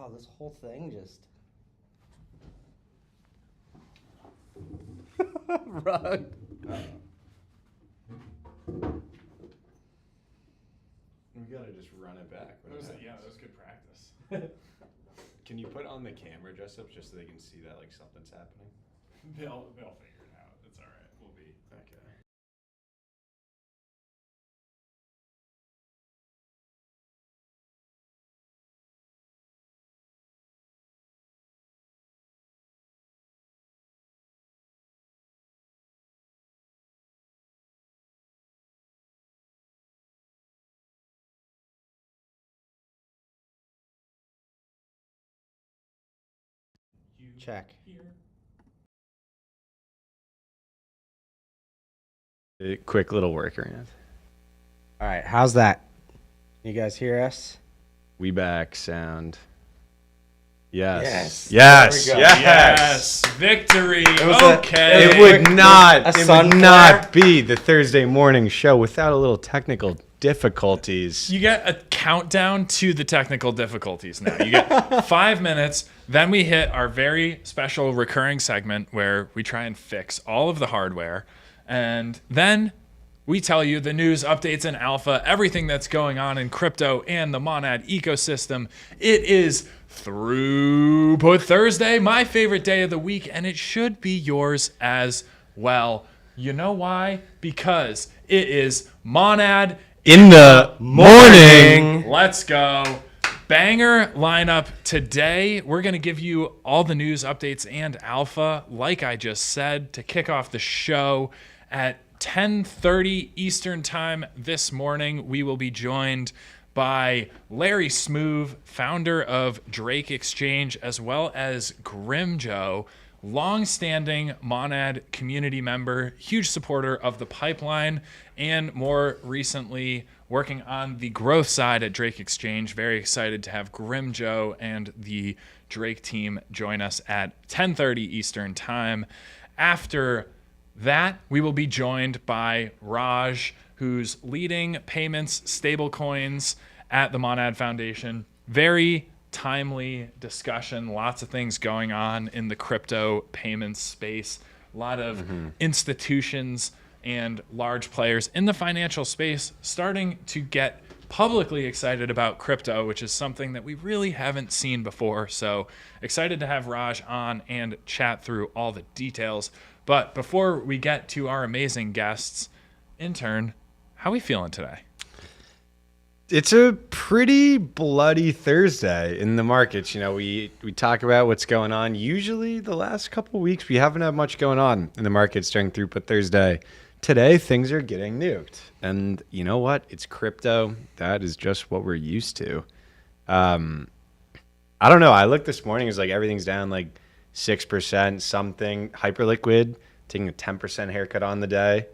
Wow, this whole thing just... Rug. We gotta just run it back. That was good practice. Can you put on the camera dress up just so they can see that like something's happening? They'll figure it out. It's all right. We'll be Okay. Check. A quick little workaround. All right, how's that? You guys hear us? We back sound. Yes. Yes. There we go. Yes, victory. was Okay. It would sunflare. not be the Thursday morning show without a little technical difficulties. You get a countdown to the technical difficulties now. You get 5 minutes. Then we hit our very special recurring segment where we try and fix all of the hardware. And then we tell you the news, updates, and alpha, everything that's going on in crypto and the Monad ecosystem. It is Throughput Thursday, my favorite day of the week, and it should be yours as well. You know why? Because it is Monad In the morning. Let's go. Banger lineup today. We're going to give you all the news, updates, and alpha, like I just said, to kick off the show at 10:30 Eastern Time this morning. We will be joined by Larry Smoove, founder of Drake Exchange, as well as Grim Joe, long-standing Monad community member, huge supporter of the pipeline, and more recently working on the growth side at Drake Exchange. Very excited to have Grim Joe and the Drake team join us at 10:30 Eastern Time. After that, we will be joined by Raj, who's leading payments, stablecoins at the Monad Foundation. Very timely discussion, lots of things going on in the crypto payments space, a lot of institutions and large players in the financial space starting to get publicly excited about crypto, which is something that we really haven't seen before. So excited to have Raj on and chat through all the details. But before we get to our amazing guests, intern, how are we feeling today? It's a pretty bloody Thursday in the markets. You know, we talk about what's going on. Usually the last couple of weeks, we haven't had much going on in the markets during Throughput Thursday. Today, things are getting nuked. And you know what? It's crypto. That is just what we're used to. I don't know. I looked this morning. It's like everything's down like 6%, something. Hyperliquid taking a 10% haircut on the day.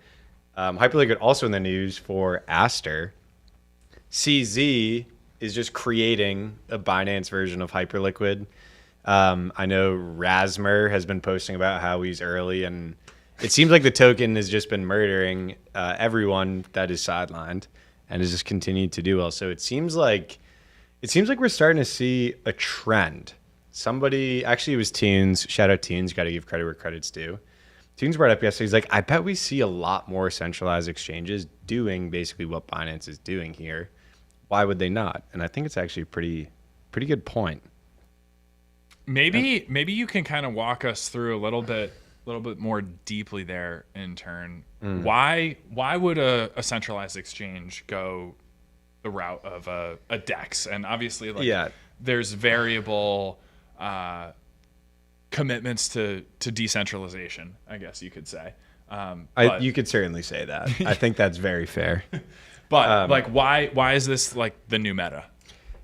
Hyperliquid also in the news for Aster. CZ is just creating a Binance version of Hyperliquid. I know Rasmer has been posting about how he's early, and it seems like the token has just been murdering everyone that is sidelined and has just continued to do well. So it seems like we're starting to see a trend. Somebody, actually it was Tunes, shout out Tunes, got to give credit where credit's due. Tunes brought up yesterday, he's like, I bet we see a lot more centralized exchanges doing basically what Binance is doing here. Why would they not? And I think it's actually a pretty good point. Maybe you can kind of walk us through a little bit more deeply there in turn. Why would a centralized exchange go the route of a DEX? And obviously there's variable commitments to decentralization, I guess you could say. You could certainly say that. I think that's very fair. But why is this like the new meta?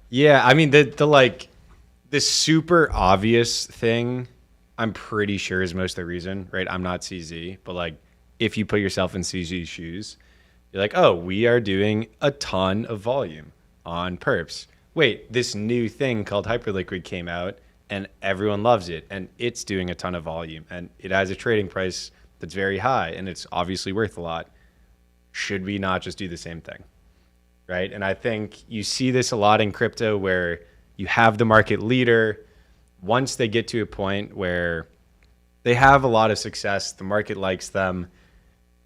Yeah, I mean the super obvious thing, I'm pretty sure is most of the reason, right? I'm not CZ, but like if you put yourself in CZ's shoes, you're like, oh, we are doing a ton of volume on perps. Wait, this new thing called Hyperliquid came out and everyone loves it and it's doing a ton of volume and it has a trading price that's very high and it's obviously worth a lot. Should we not just do the same thing? Right? And I think you see this a lot in crypto where you have the market leader. Once they get to a point where they have a lot of success, the market likes them,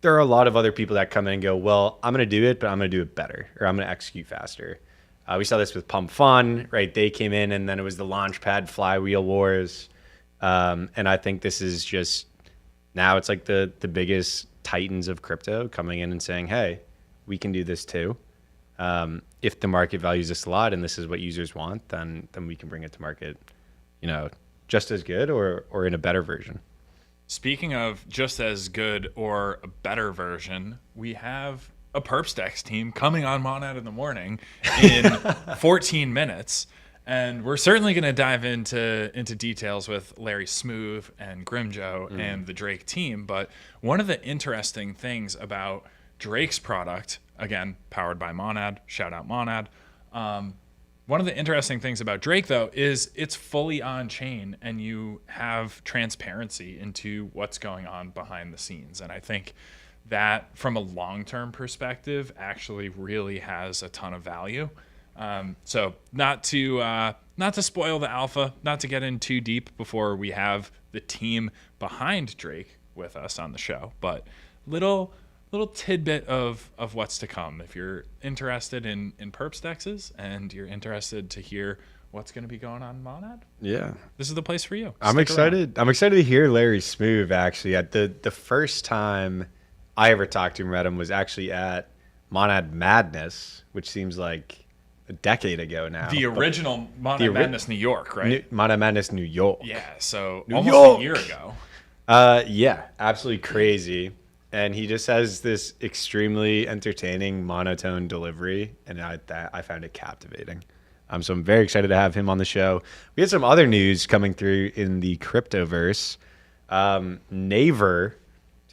there are a lot of other people that come in and go, well, I'm going to do it, but I'm going to do it better, or I'm going to execute faster. We saw this with Pump Fun, right? They came in, and then it was the Launchpad Flywheel Wars. And I think this is just, now it's like the biggest titans of crypto coming in and saying, hey, we can do this too. If the market values this a lot and this is what users want, then we can bring it to market, just as good or in a better version. Speaking of just as good or a better version, we have a Perpstex team coming on Monad in the morning in 14 minutes. And we're certainly going to dive into details with Larry Smoove and Grimjo and the Drake team. But one of the interesting things about Drake's product, again, powered by Monad, shout out Monad. One of the interesting things about Drake, though, is it's fully on chain and you have transparency into what's going on behind the scenes. And I think that from a long-term perspective actually really has a ton of value. So not to spoil the alpha, not to get in too deep before we have the team behind Drake with us on the show, but little tidbit of what's to come. If you're interested in Perpstexes and you're interested to hear what's going to be going on in Monad, this is the place for you. I'm excited. I'm excited to hear Larry Smoove. Actually, at the first time I ever talked to him, met him, was actually at Monad Madness, which seems like a decade ago now. The original Monad Madness New York, right? Monad Madness New York. Yeah, so New almost York. a year ago. Yeah, absolutely crazy. And he just has this extremely entertaining monotone delivery, and I found it captivating. So I'm very excited to have him on the show. We had some other news coming through in the cryptoverse. Naver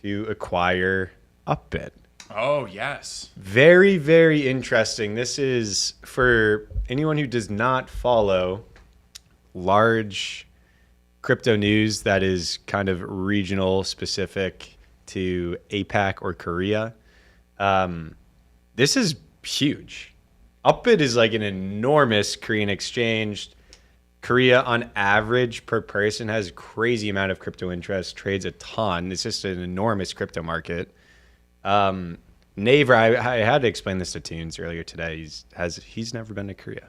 to acquire Upbit. Oh, yes. Very, very interesting. This is for anyone who does not follow large crypto news that is kind of regional specific to APAC or Korea. This is huge. Upbit is like an enormous Korean exchange. Korea, on average, per person, has a crazy amount of crypto interest, trades a ton. It's just an enormous crypto market. Naver, I had to explain this to Tunes earlier today. He's never been to Korea.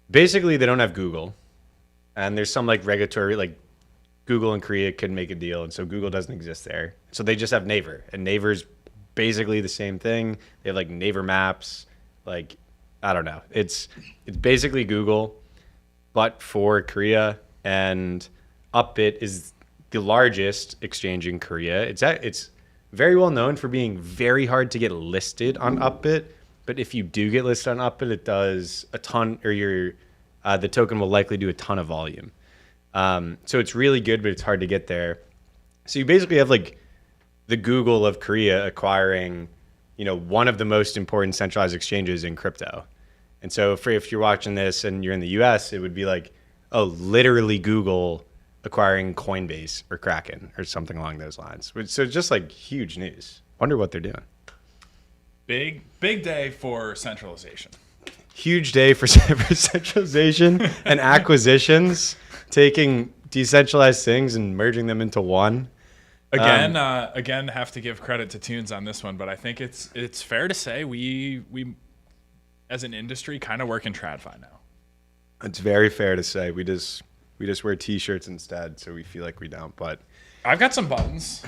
Basically, they don't have Google, and there's some like regulatory, like Google and Korea could make a deal, and so Google doesn't exist there. So they just have Naver, and Naver's basically the same thing. They have like Naver Maps, like I don't know. It's basically Google, but for Korea, and Upbit is the largest exchange in Korea. It's very well known for being very hard to get listed on Upbit, but if you do get listed on Upbit, it does a ton, or the token will likely do a ton of volume. So it's really good, but it's hard to get there. So you basically have like the Google of Korea acquiring, one of the most important centralized exchanges in crypto. And so if you're watching this and you're in the US, it would be like, oh, literally Google acquiring Coinbase or Kraken or something along those lines. So just like huge news. Wonder what they're doing. Big day for centralization. Huge day for centralization and acquisitions, taking decentralized things and merging them into one. Again, have to give credit to Tunes on this one, but I think it's fair to say we as an industry kind of work in TradFi now. It's very fair to say we just wear T-shirts instead, so we feel like we don't. But I've got some buttons.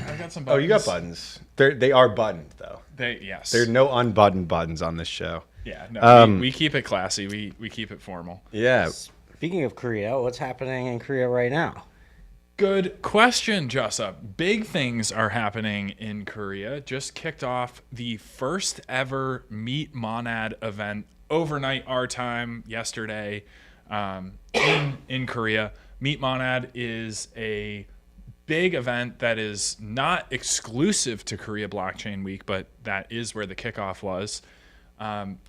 Oh, you got buttons. They are buttoned though. Yes. There are no unbuttoned buttons on this show. Yeah, no, we keep it classy. We keep it formal. Yeah. Speaking of Korea, what's happening in Korea right now? Good question, Jessup. Big things are happening in Korea. Just kicked off the first ever Meet Monad event overnight our time yesterday in Korea. Meet Monad is a big event that is not exclusive to Korea Blockchain Week, but that is where the kickoff was.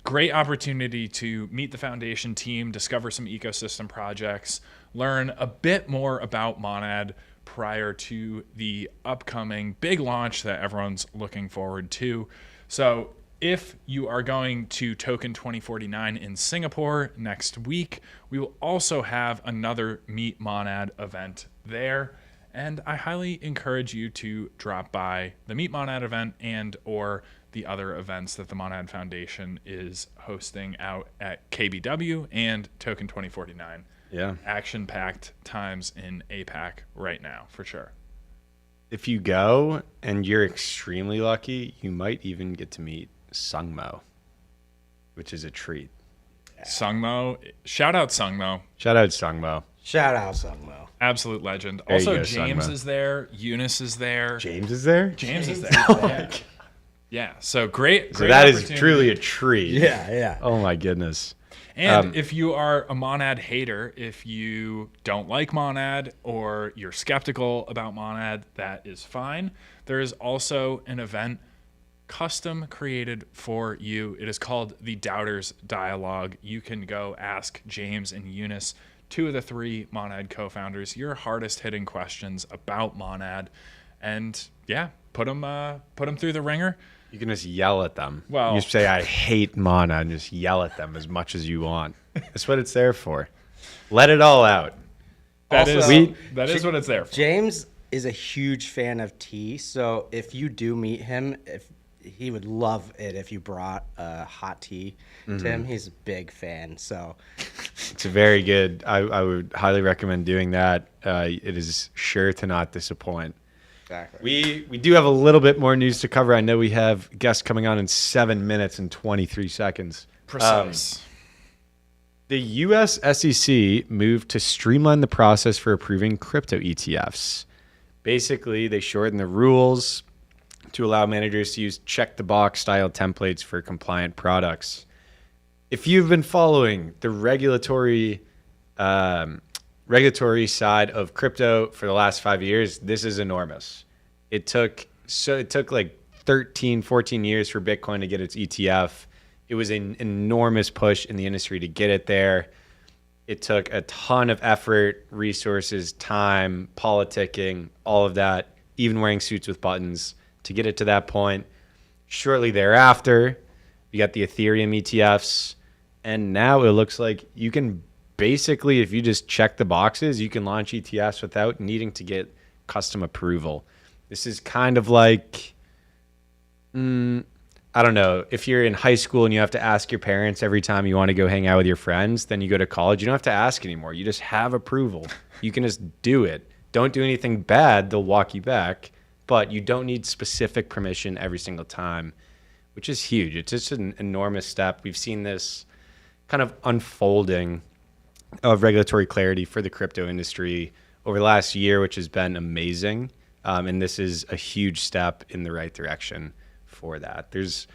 Great opportunity to meet the foundation team, discover some ecosystem projects, learn a bit more about Monad prior to the upcoming big launch that everyone's looking forward to. So if you are going to Token 2049 in Singapore next week, we will also have another Meet Monad event there. And I highly encourage you to drop by the Meet Monad event and or the other events that the Monad Foundation is hosting out at KBW and Token 2049. Yeah. Action-packed times in APAC right now, for sure. If you go and you're extremely lucky, you might even get to meet Sungmo, which is a treat. Sungmo, shout out Sungmo. Shout out Sungmo. Shout out Sungmo. Absolute legend. There you Also, go, James Sungmo. is there. Eunice is there. James is there? James is there. Oh Yeah. Yeah. So great. So that is opportunity. truly a treat. Yeah. Oh my goodness. And if you are a Monad hater, if you don't like Monad or you're skeptical about Monad, that is fine. There is also an event custom created for you. It is called the Doubters Dialogue. You can go ask James and Eunice, two of the three Monad co-founders, your hardest hitting questions about Monad, and yeah, put them through the ringer. You can just yell at them. Well- you say, I hate Mana, and just yell at them as much as you want. That's what it's there for. Let it all out. That Also, is what it's there for. James is a huge fan of tea, so if you do meet him, he would love it if you brought hot tea to him. He's a big fan, so It's a very good. I would highly recommend doing that. It is sure to not disappoint. exactly. We do have a little bit more news to cover. I know we have guests coming on in 7 minutes and 23 seconds. Precise. The U.S. SEC moved to streamline the process for approving crypto ETFs. Basically, they shortened the rules to allow managers to use check-the-box style templates for compliant products. If you've been following the regulatory side of crypto for the last 5 years, this is enormous. It took like 13, 14 years for Bitcoin to get its ETF. It was an enormous push in the industry to get it there. It took a ton of effort, resources, time, politicking, all of that, even wearing suits with buttons to get it to that point. Shortly thereafter, we got the Ethereum ETFs, and now it looks like you can basically, if you just check the boxes, you can launch ETFs without needing to get custom approval. This is kind of like, I don't know, if you're in high school and you have to ask your parents every time you want to go hang out with your friends, then you go to college, you don't have to ask anymore. You just have approval. You can just do it. Don't do anything bad, they'll walk you back, but you don't need specific permission every single time, which is huge. It's just an enormous step. We've seen this kind of unfolding of regulatory clarity for the crypto industry over the last year, which has been amazing. And this is a huge step in the right direction for that. There's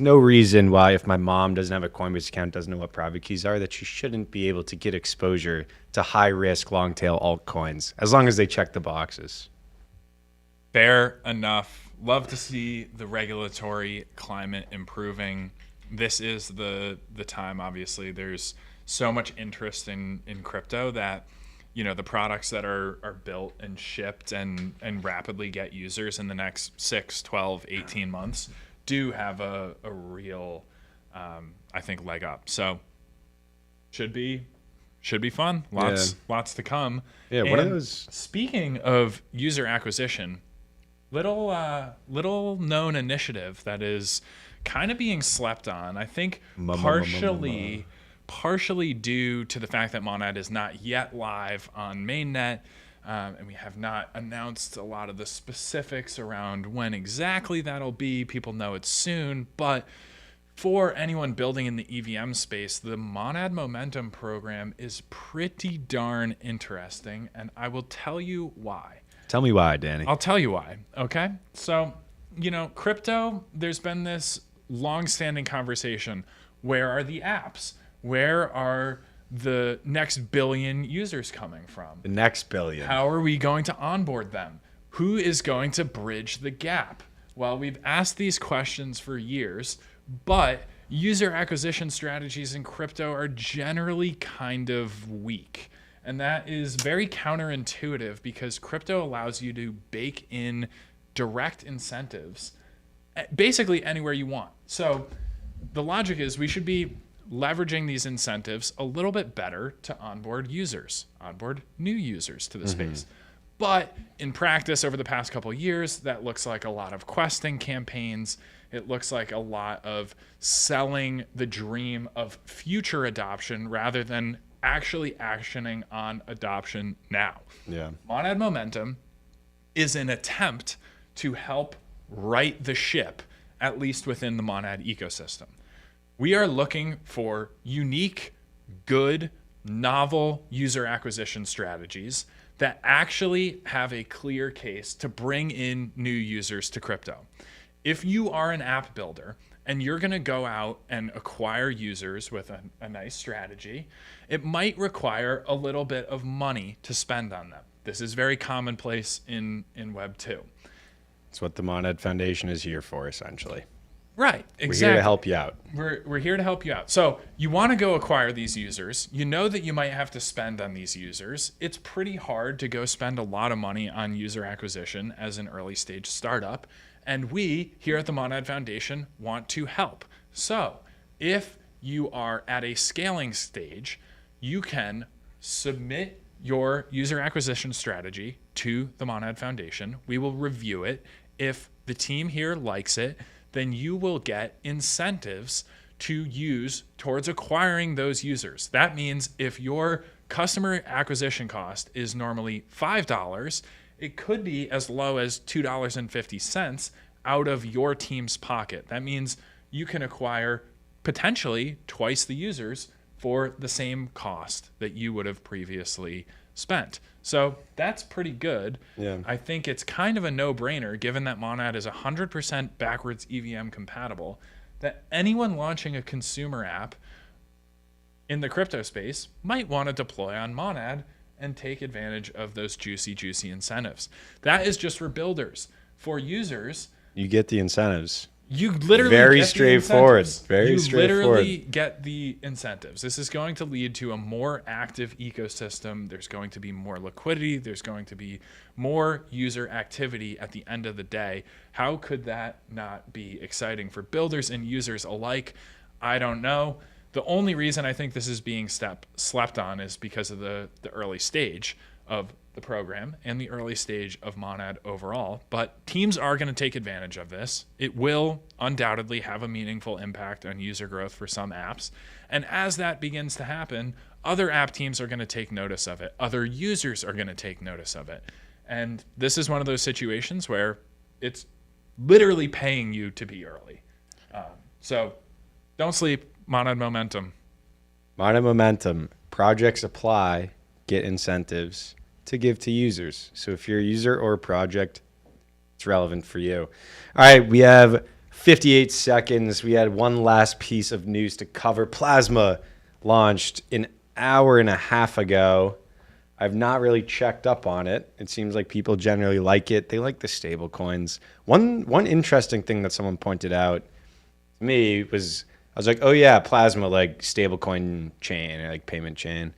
no reason why, if my mom doesn't have a Coinbase account, doesn't know what private keys are, that she shouldn't be able to get exposure to high risk, long tail altcoins, as long as they check the boxes. Fair enough. Love to see the regulatory climate improving. This is the time, obviously. There's so much interest in crypto that, you know, the products that are built and shipped and rapidly get users in the next 6, 12, 18 months do have a real, I think, leg up. So should be fun. Lots to come. Yeah, one of And those- Speaking of user acquisition, little known initiative that is kind of being slept on. I think partially due to the fact that Monad is not yet live on mainnet, and we have not announced a lot of the specifics around when exactly that'll be. People know it's soon, but for anyone building in the EVM space, the Monad Momentum program is pretty darn interesting, and I will tell you why. Tell me why, Danny. I'll tell you why, okay? So, you know, crypto, there's been this long-standing conversation. Where are the apps? Where are the next billion users coming from? The next billion. How are we going to onboard them? Who is going to bridge the gap? Well, we've asked these questions for years, but user acquisition strategies in crypto are generally kind of weak. And that is very counterintuitive because crypto allows you to bake in direct incentives basically anywhere you want. So the logic is we should be leveraging these incentives a little bit better to onboard new users to the space. But in practice over the past couple of years, that looks like a lot of questing campaigns. It looks like a lot of selling the dream of future adoption rather than actually actioning on adoption now. Yeah. Monad Momentum is an attempt to help right the ship, at least within the Monad ecosystem. We are looking for unique, good, novel user acquisition strategies that actually have a clear case to bring in new users to crypto. If you are an app builder and you're going to go out and acquire users with a nice strategy, it might require a little bit of money to spend on them. This is very commonplace in Web 2. It's what the Monad Foundation is here for, essentially. Right, exactly. We're here to help you out. We're here to help you out. So you want to go acquire these users. You know that you might have to spend on these users. It's pretty hard to go spend a lot of money on user acquisition as an early stage startup. And we here at the Monad Foundation want to help. So if you are at a scaling stage, you can submit your user acquisition strategy to the Monad Foundation. We will review it. If the team here likes it, then you will get incentives to use towards acquiring those users. That means if your customer acquisition cost is normally $5, it could be as low as $2.50 out of your team's pocket. That means you can acquire potentially twice the users for the same cost that you would have previously spent. So that's pretty good. Yeah. I think it's kind of a no-brainer, given that Monad is 100% backwards EVM compatible, that anyone launching a consumer app in the crypto space might want to deploy on Monad and take advantage of those juicy incentives. That is just for builders. For users, You get the incentives. you literally Very get the straightforward. incentives. Very you straightforward. literally get the incentives. This is going to lead to a more active ecosystem. There's going to be more liquidity. There's going to be more user activity at the end of the day. How could that not be exciting for builders and users alike? I don't know. The only reason I think this is being slept on is because of the early stage of the program and the early stage of Monad overall. But teams are going to take advantage of this. It will undoubtedly have a meaningful impact on user growth for some apps. And as that begins to happen, other app teams are going to take notice of it. Other users are going to take notice of it. And this is one of those situations where it's literally paying you to be early. So don't sleep. Monad Momentum. Monad Momentum. Projects apply, get incentives to give to users. So if you're a user or a project, it's relevant for you. All right, we have 58 seconds. We had one last piece of news to cover. Plasma launched an hour and a half ago. I've not really checked up on it. It seems like people generally like it. They like the stable coins. One interesting thing that someone pointed out to me was, I was like, oh yeah, Plasma, like stablecoin chain or like payment chain.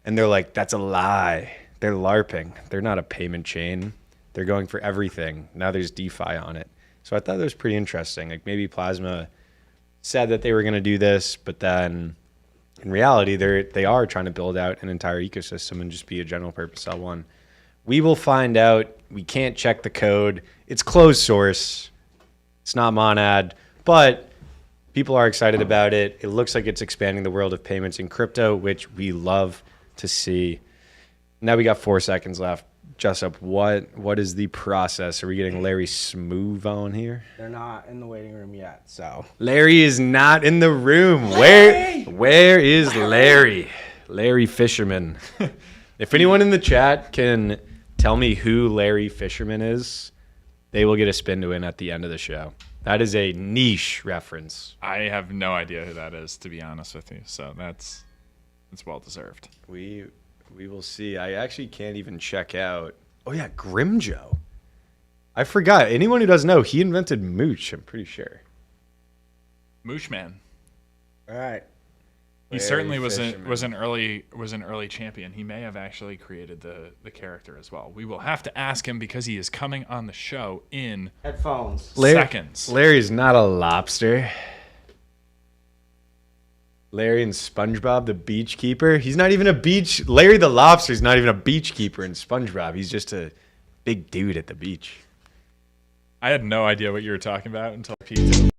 And they're like, that's a lie. They're LARPing. They're not a payment chain. They're going for everything. Now there's DeFi on it. So I thought that was pretty interesting. Like maybe Plasma said that they were going to do this, but then in reality, they are trying to build out an entire ecosystem and just be a general purpose L1. We will find out. We can't check the code. It's closed source. It's not Monad, but people are excited about it. It looks like it's expanding the world of payments in crypto, which we love to see. Now we got 4 seconds left. Jessup, what is the process? Are we getting Larry Smooth on here? They're not in the waiting room yet, so. Larry is not in the room. Where is Larry? Larry Fisherman. If anyone in the chat can tell me who Larry Fisherman is, they will get a spin to win at the end of the show. That is a niche reference. I have no idea who that is, to be honest with you. So it's well deserved. We will see. I actually can't even check out. Oh yeah, Grimjo. I forgot. Anyone who doesn't know, he invented Mooch, I'm pretty sure. Mooch Man. All right. He certainly was Fisherman. an early champion. He may have actually created the character as well. We will have to ask him because he is coming on the show in Headphones. seconds. Larry's not a lobster. Larry and SpongeBob the beach keeper. He's not even a beach. Larry the lobster's not even a beach keeper in SpongeBob. He's just a big dude at the beach. I had no idea what you were talking about until I peeked.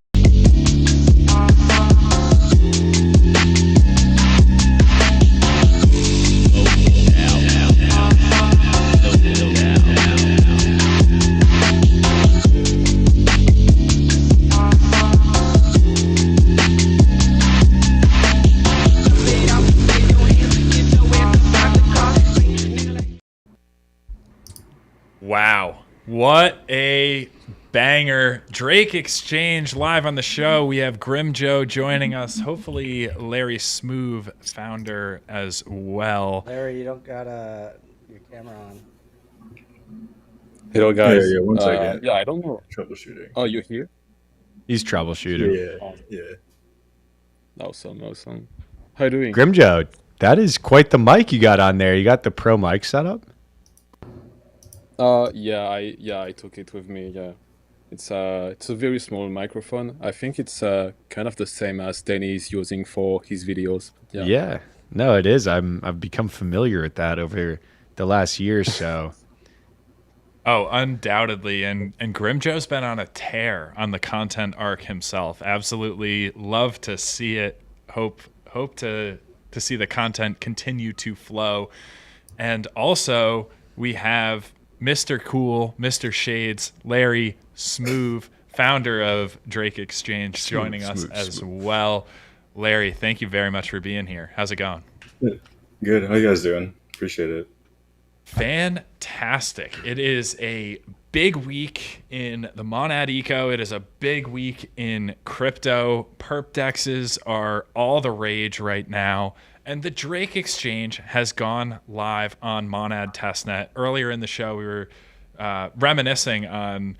Wow. What a banger. Drake Exchange live on the show. We have Grim Joe joining us. Hopefully Larry Smoove, founder as well. Larry, you don't got your camera on. Hello guys. Yeah, one second. Yeah, I don't know. Troubleshooting. Oh, you're here? He's troubleshooting. Yeah. Awesome. How you doing? Grim Joe, that is quite the mic you got on there. You got the pro mic set up? Yeah, I took it with me. Yeah, it's a very small microphone. I think it's kind of the same as Danny is using for his videos. Yeah. No, it is. I've become familiar with that over the last year or so. Oh, undoubtedly. And Grim Joe's been on a tear on the content arc himself. Absolutely love to see it. Hope to see the content continue to flow. And also we have Mr. Cool, Mr. Shades, Larry Smoove, founder of Drake Exchange, joining us as well. Larry, thank you very much for being here. How's it going? Good. How you guys doing? Appreciate it. Fantastic. It is a big week in the Monad Eco. It is a big week in crypto. Perp dexes are all the rage right now. And the Drake Exchange has gone live on Monad Testnet. Earlier in the show, we were reminiscing on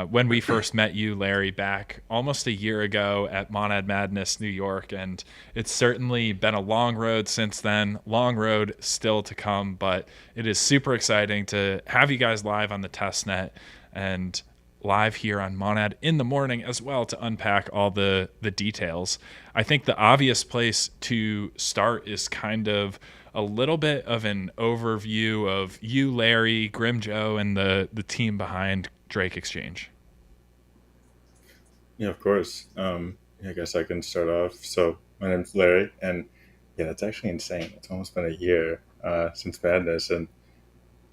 when we first met you, Larry, back almost a year ago at Monad Madness, New York. And it's certainly been a long road since then. Long road still to come, but it is super exciting to have you guys live on the testnet and live here on Monad in the morning as well to unpack all the details. I think the obvious place to start is kind of a little bit of an overview of you, Larry, Grim Joe, and the team behind Drake Exchange. Yeah, of course. I guess I can start off. So my name's Larry, and yeah, it's actually insane. It's almost been a year since Madness, and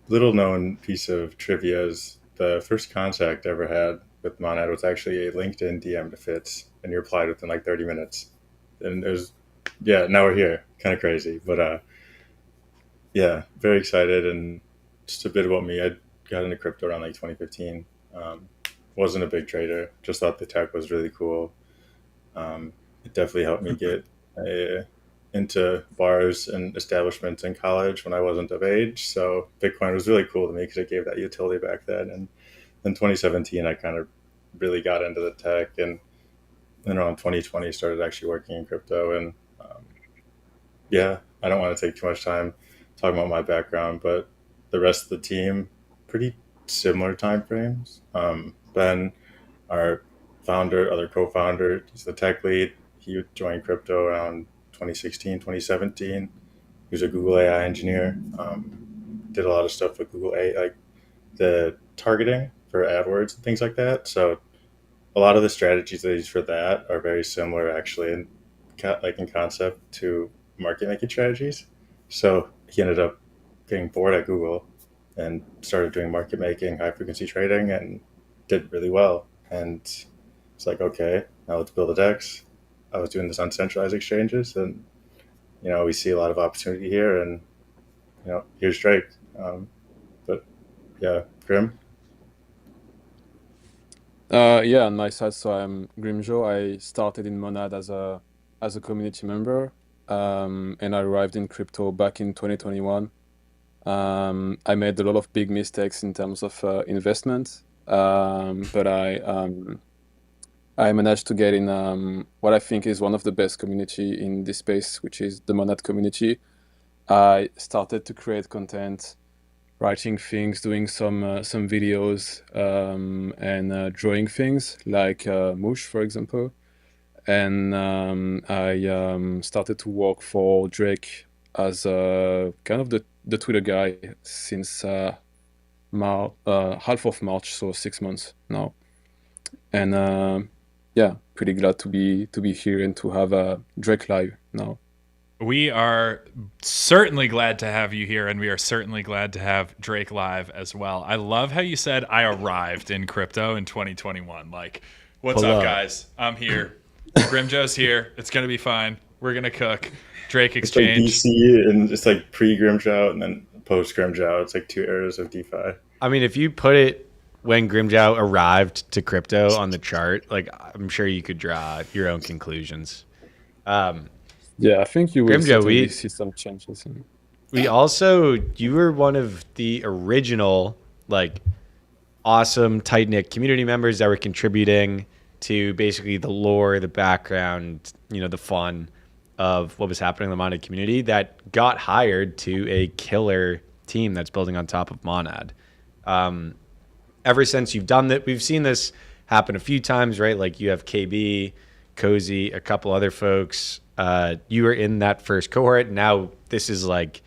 little known piece of trivia is the first contact I ever had with Monad was actually a LinkedIn DM to Fitz, and he replied within like 30 minutes. And it was, yeah, now we're here. Kind of crazy, but yeah, very excited. And just a bit about me, I got into crypto around like 2015. Wasn't a big trader, just thought the tech was really cool. It definitely helped me get into bars and establishments in college when I wasn't of age. So Bitcoin was really cool to me because it gave that utility back then. And in 2017, I kind of really got into the tech, and then around 2020 started actually working in crypto. And yeah, I don't want to take too much time talking about my background, but the rest of the team, pretty similar time frames. Ben, our founder, other co-founder, he's the tech lead. He joined crypto around 2016, 2017. He was a Google AI engineer. Did a lot of stuff with Google AI, like the targeting for AdWords and things like that. So a lot of the strategies they use for that are very similar, actually, in concept to market making strategies. So he ended up getting bored at Google and started doing market making, high frequency trading, and did really well. And it's like, okay, now let's build a DEX. I was doing this on centralized exchanges, and we see a lot of opportunity here, and here's Drake. But yeah, Grim. Yeah, on my side, so I'm Grim Joe. I started in Monad as a community member, and I arrived in crypto back in 2021. I made a lot of big mistakes in terms of investment, but I managed to get in what I think is one of the best community in this space, which is the Monad community. I started to create content, writing things, doing some videos, and drawing things like Mush, for example. And I started to work for Drake as kind of the Twitter guy since half of March, so 6 months now. And yeah, pretty glad to be here and to have Drake live now. We are certainly glad to have you here, and we are certainly glad to have Drake live as well. I love how you said I arrived in crypto in 2021. Like, what's Pull up, up. guys? I'm here. Grimjo's here. It's gonna be fine. We're gonna cook. Drake It's like exchange. DC and it's like pre Grimjow and then post Grimjow. It's like 2 eras of DeFi. I mean, if you put it when Grimjow arrived to crypto on the chart, like I'm sure you could draw your own conclusions. Yeah, I think you will Grimjo, certainly see some changes. you were one of the original, like, awesome, tight knit community members that were contributing to basically the lore, the background, the fun of what was happening in the Monad community that got hired to a killer team that's building on top of Monad. Ever since you've done that, we've seen this happen a few times, right? Like you have KB, Cozy, a couple other folks. You were in that first cohort. Now this is like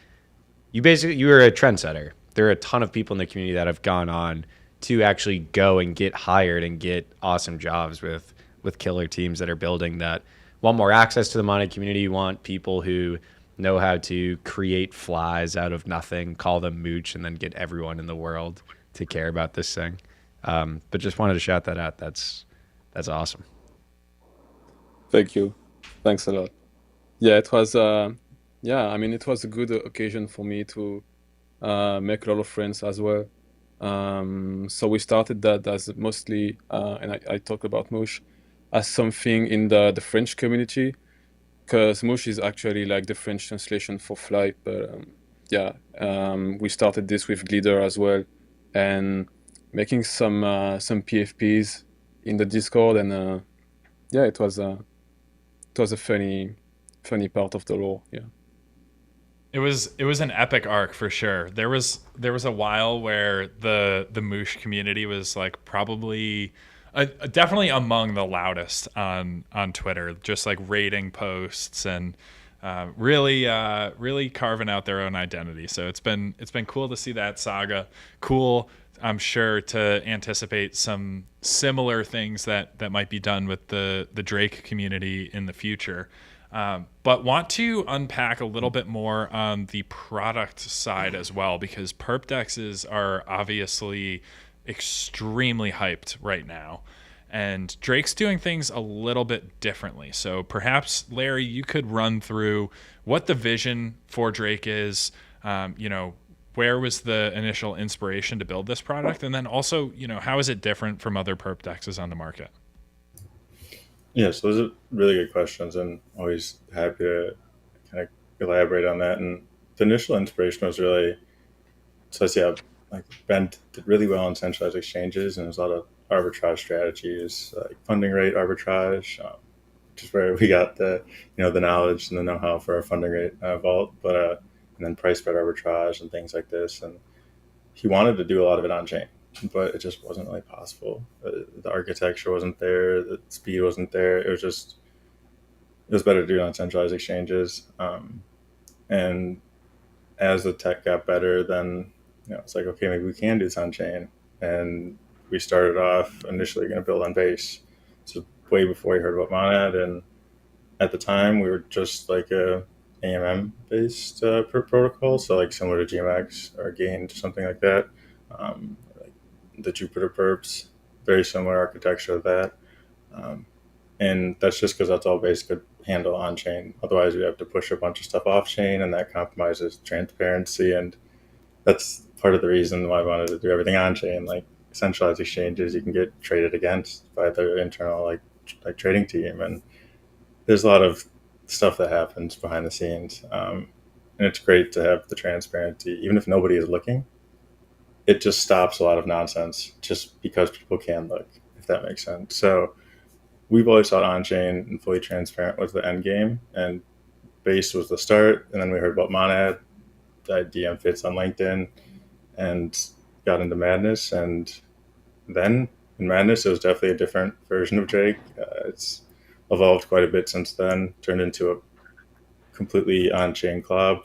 you were a trendsetter. There are a ton of people in the community that have gone on to actually go and get hired and get awesome jobs with killer teams that are building that want more access to the Monad community, want people who know how to create flies out of nothing, call them mooch, and then get everyone in the world to care about this thing. But just wanted to shout that out. That's awesome. Thank you. Thanks a lot. Yeah, it was. Yeah, I mean, it was a good occasion for me to make a lot of friends as well. So we started that as mostly, and I talk about Mush as something in the French community, because Mush is actually like the French translation for fly. But yeah, we started this with Glider as well, and making some PFPs in the Discord, and yeah, it was a funny part of the lore. Yeah. It was an epic arc for sure. There was a while where the Moosh community was like probably definitely among the loudest on Twitter, just like rating posts and really carving out their own identity. So it's been cool to see that saga. Cool, I'm sure, to anticipate some similar things that might be done with the Drake community in the future. But want to unpack a little bit more on the product side as well, because perp dexes are obviously extremely hyped right now. And Drake's doing things a little bit differently. So perhaps, Larry, you could run through what the vision for Drake is, where was the initial inspiration to build this product? And then also, how is it different from other perp dexes on the market? Yeah, so those are really good questions, and always happy to kind of elaborate on that. And the initial inspiration was really, so I see how like Ben did really well in centralized exchanges, and there's a lot of arbitrage strategies, like funding rate arbitrage, which is where we got the knowledge and the know-how for our funding rate vault, but and then price spread arbitrage and things like this. And he wanted to do a lot of it on chain, but it just wasn't really possible. The architecture wasn't there, the speed wasn't there. It was better to do it on centralized exchanges. And as the tech got better, then it's like, okay, maybe we can do this on chain. And we started off initially going to build on base. So way before we heard about Monad, and at the time we were just like a AMM based protocol, so like similar to GMX or Gain, something like that. Like the Jupiter perps, very similar architecture to that. And that's just because that's all base could handle on chain. Otherwise, we have to push a bunch of stuff off chain, and that compromises transparency. And that's part of the reason why I wanted to do everything on chain. Like centralized exchanges, you can get traded against by the internal like trading team, and there's a lot of stuff that happens behind the scenes. And it's great to have the transparency, even if nobody is looking. It just stops a lot of nonsense just because people can look, if that makes sense. So we've always thought on chain and fully transparent was the end game, and base was the start. And then we heard about Monad. I DM Fitz on LinkedIn and got into Madness. And then in Madness, it was definitely a different version of Drake. It's evolved quite a bit since then, turned into a completely on-chain club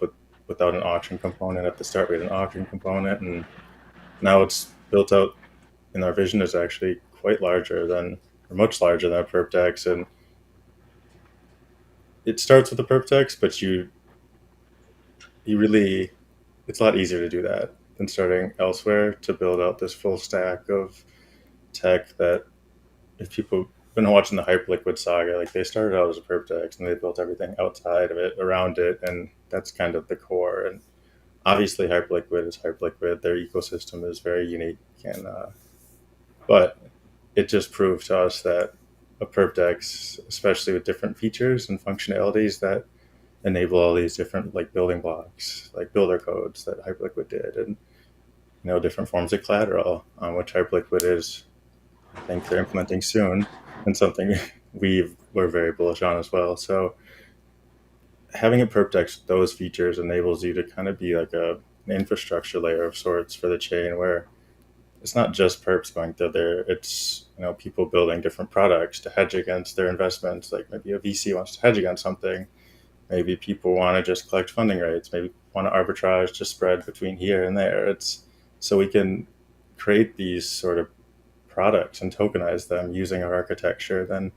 without an auction component. At the start, we had an auction component, and now it's built out in our vision is actually quite larger than, or much larger than a perp dex. And it starts with a perp dex, but you really, it's a lot easier to do that than starting elsewhere to build out this full stack of tech that if people have been watching the Hyperliquid saga, like they started out as a perp dex and they built everything outside of it, around it, and that's kind of the core. And obviously, Hyperliquid is Hyperliquid. Their ecosystem is very unique, and but it just proved to us that a perp dex, especially with different features and functionalities that enable all these different like building blocks, like builder codes that Hyperliquid did, and different forms of collateral, which Hyperliquid is, I think they're implementing soon, and something we're very bullish on as well. So having a perp dex with those features enables you to kind of be like an infrastructure layer of sorts for the chain, where it's not just perps going through there. It's people building different products to hedge against their investments. Like maybe a VC wants to hedge against something. Maybe people want to just collect funding rates. Maybe want to arbitrage to spread between here and there. It's so we can create these sort of products and tokenize them using our architecture. Then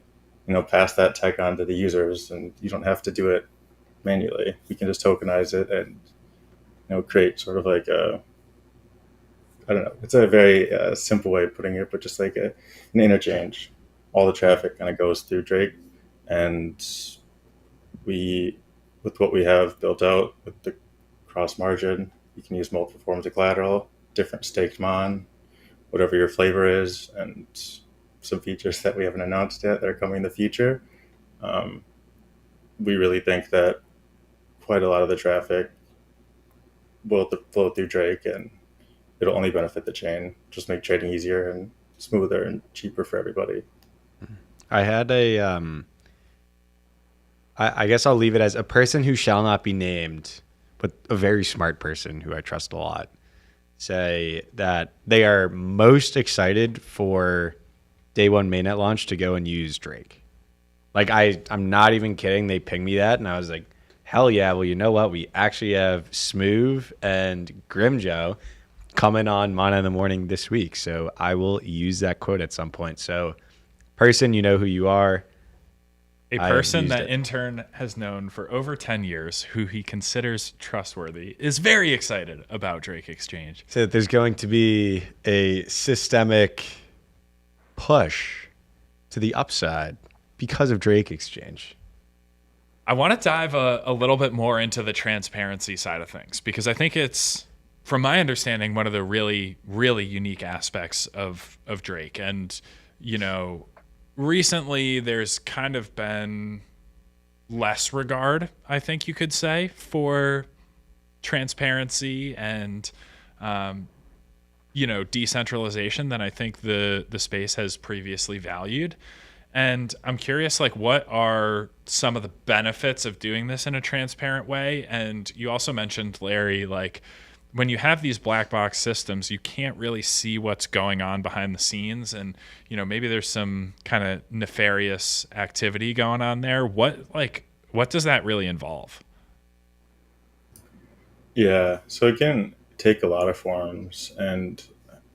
pass that tech on to the users, and you don't have to do it manually. We can just tokenize it and create sort of like a, I don't know. It's a very simple way of putting it, but just like an interchange. All the traffic kind of goes through Drake, and we, with what we have built out with the cross margin, you can use multiple forms of collateral, different staked mon, whatever your flavor is, and some features that we haven't announced yet that are coming in the future. We really think that quite a lot of the traffic will flow through Drake, and it'll only benefit the chain, just make trading easier and smoother and cheaper for everybody. I had I guess I'll leave it as a person who shall not be named, but a very smart person who I trust a lot, say that they are most excited for day one mainnet launch to go and use Drake. Like I'm not even kidding. They pinged me that, and I was like, hell yeah. Well, you know what? We actually have Smooth and Grimjo coming on Mana in the Morning this week. So I will use that quote at some point. So person, you know who you are. A person that intern has known for over 10 years, who he considers trustworthy, is very excited about Drake Exchange. So there's going to be a systemic push to the upside because of Drake Exchange. I want to dive a little bit more into the transparency side of things, because I think it's, from my understanding, one of the really, really unique aspects of Drake. And, recently there's kind of been less regard, I think you could say, for transparency and, decentralization than I think the space has previously valued. And I'm curious, like, what are some of the benefits of doing this in a transparent way? And you also mentioned, Larry, like, when you have these black box systems, you can't really see what's going on behind the scenes. And, maybe there's some kind of nefarious activity going on there. What does that really involve? Yeah, so it can take a lot of forms, and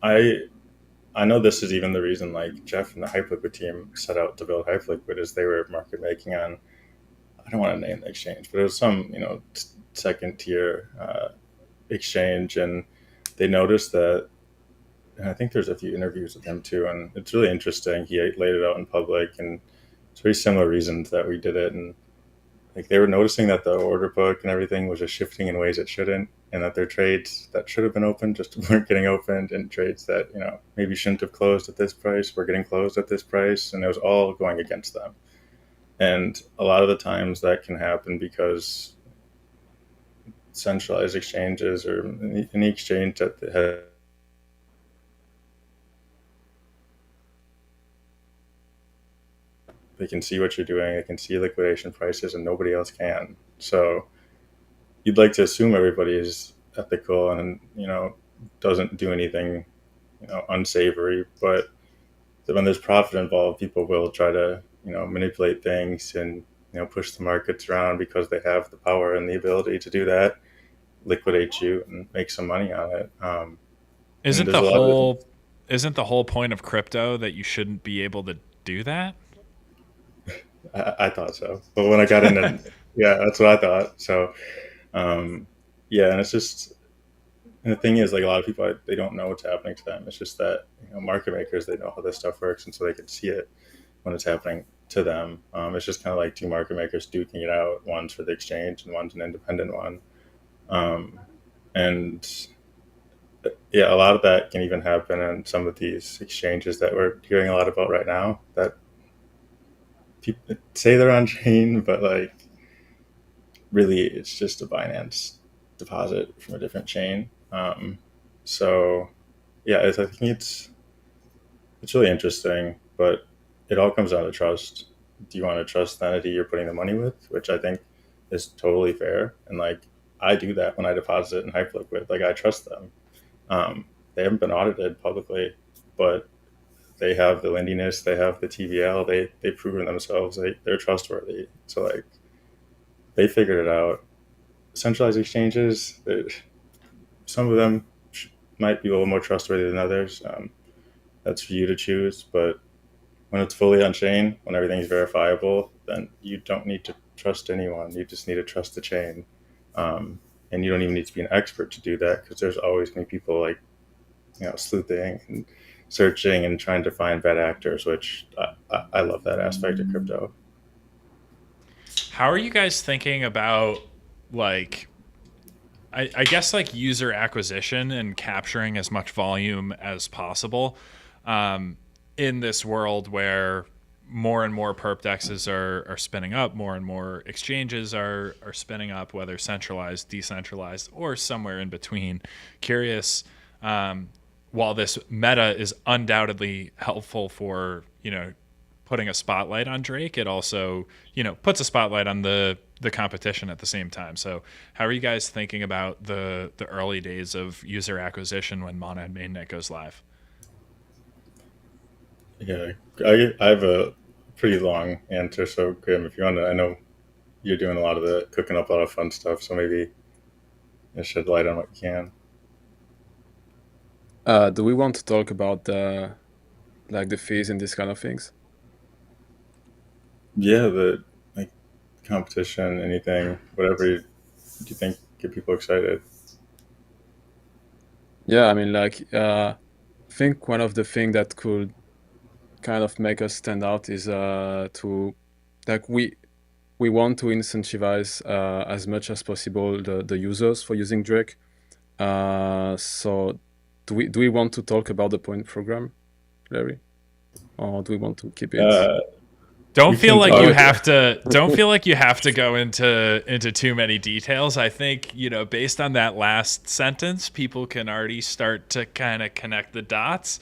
I know this is even the reason like Jeff and the Hyperliquid team set out to build Hyperliquid, is they were market making on, I don't want to name the exchange, but it was some second tier exchange, and they noticed that, and I think there's a few interviews with him too, and it's really interesting. He laid it out in public, and it's very similar reasons that we did it, and like they were noticing that the order book and everything was just shifting in ways it shouldn't, and that their trades that should have been opened just weren't getting opened, and trades that maybe shouldn't have closed at this price were getting closed at this price, and it was all going against them. And a lot of the times that can happen because centralized exchanges or any exchange that has they can see what you're doing, they can see liquidation prices, and nobody else can. So you'd like to assume everybody is ethical and doesn't do anything unsavory, but when there's profit involved, people will try to manipulate things and push the markets around because they have the power and the ability to do that, liquidate you and make some money on it. And Isn't there's the a lot of different. whole isn't the whole point of crypto that you shouldn't be able to do that? I thought so, but when I got in, and yeah, that's what I thought. So yeah, and it's just. And the thing is, like a lot of people, they don't know what's happening to them. It's just that market makers, they know how this stuff works, and so they can see it when it's happening to them. It's just kind of like two market makers duking it out. One's for the exchange, and one's an independent one. Um, and yeah, a lot of that can even happen in some of these exchanges that we're hearing a lot about right now. That people say they're on chain, but like really, it's just a Binance deposit from a different chain. So yeah, I think it's really interesting, but it all comes down to trust. Do you want to trust the entity you're putting the money with, which I think is totally fair, and like I do that when I deposit in Hyperliquid. Like I trust them. They haven't been audited publicly, but they have the lendiness, they have the TVL, they've proven themselves, they're trustworthy. So like they figured it out. Centralized exchanges, some of them might be a little more trustworthy than others. That's for you to choose, but when it's fully on chain, when everything's verifiable, then you don't need to trust anyone. You just need to trust the chain. And you don't even need to be an expert to do that, because there's always going to be people like sleuthing and searching and trying to find bad actors, which I love that aspect of crypto. How are you guys thinking about like I guess like user acquisition and capturing as much volume as possible in this world where more and more perp dexes are spinning up, more and more exchanges are spinning up, whether centralized, decentralized, or somewhere in between. Curious, while this meta is undoubtedly helpful for, putting a spotlight on Drake, it also, puts a spotlight on the competition at the same time. So how are you guys thinking about the early days of user acquisition when Monad Mainnet goes live? Yeah, I have a pretty long answer. So Graham, if you want to, I know you're doing a lot of the cooking up a lot of fun stuff, so maybe shed light on what you can. Do we want to talk about the fees and these kind of things? Yeah, the like competition, anything, whatever you think get people excited. Yeah, I mean, I think one of the things that could kind of make us stand out is to like we want to incentivize as much as possible the users for using Drake. So do we want to talk about the point program, Larry, or do we want to keep it? Don't We feel can like talk- you have to. Don't feel like you have to go into too many details. I think based on that last sentence, people can already start to kind of connect the dots.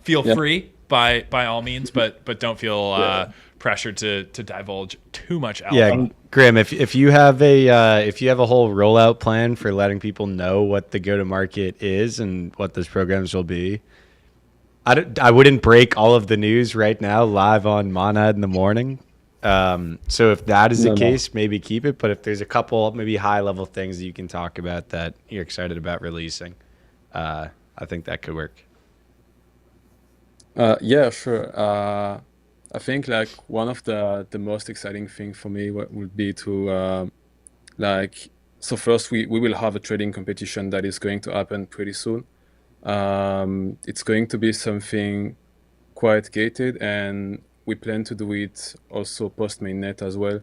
Feel Yeah. free by all means, but don't feel Yeah. pressured to divulge too much alpha. Yeah, Graham, if you have a whole rollout plan for letting people know what the go to market is and what those programs will be, I wouldn't break all of the news right now live on Monad in the morning. So if that is the No. case, maybe keep it. But if there's a couple maybe high level things that you can talk about that you're excited about releasing, I think that could work. Yeah, sure. I think like one of the most exciting thing for me would be to so first we will have a trading competition that is going to happen pretty soon. It's going to be something quite gated, and we plan to do it also post mainnet as well.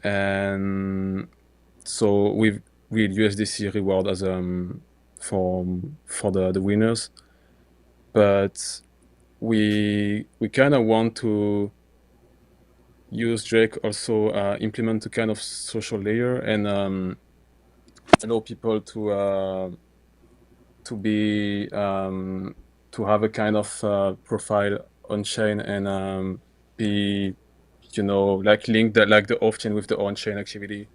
And so with USDC reward as for the winners, but we kind of want to use Drake also implement a kind of social layer and allow people to be to have a kind of profile on chain and be just like link the off chain with the on chain activity.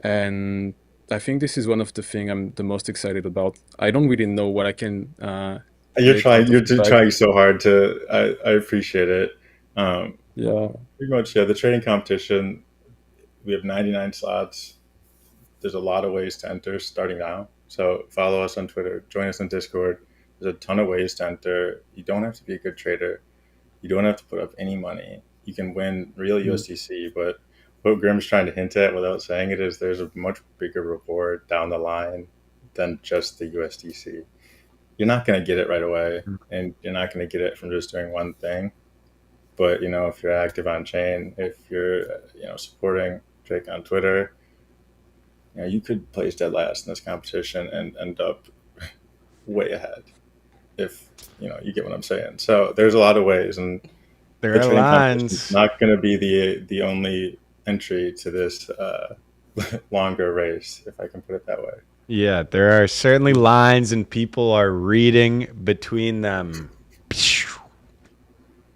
And I think this is one of the things I'm the most excited about. I don't really know what I can You're make trying. out of You're it. Like, trying so hard to. I appreciate it. Um, yeah, Pretty much, yeah. The trading competition. We have 99 slots. There's a lot of ways to enter starting now. So follow us on Twitter. Join us on Discord. There's a ton of ways to enter. You don't have to be a good trader. You don't have to put up any money. You can win real USDC, but what Grim's trying to hint at without saying it is there's a much bigger reward down the line than just the USDC. You're not going to get it right away, and you're not going to get it from just doing one thing. But if you're active on chain, if you're supporting Drake on Twitter, you could place dead last in this competition and end up way ahead if you get what I'm saying. So there's a lot of ways, and There the are trading competition is lines. not going to be the only entry to this longer race, if I can put it that way. Yeah, there are certainly lines, and people are reading between them.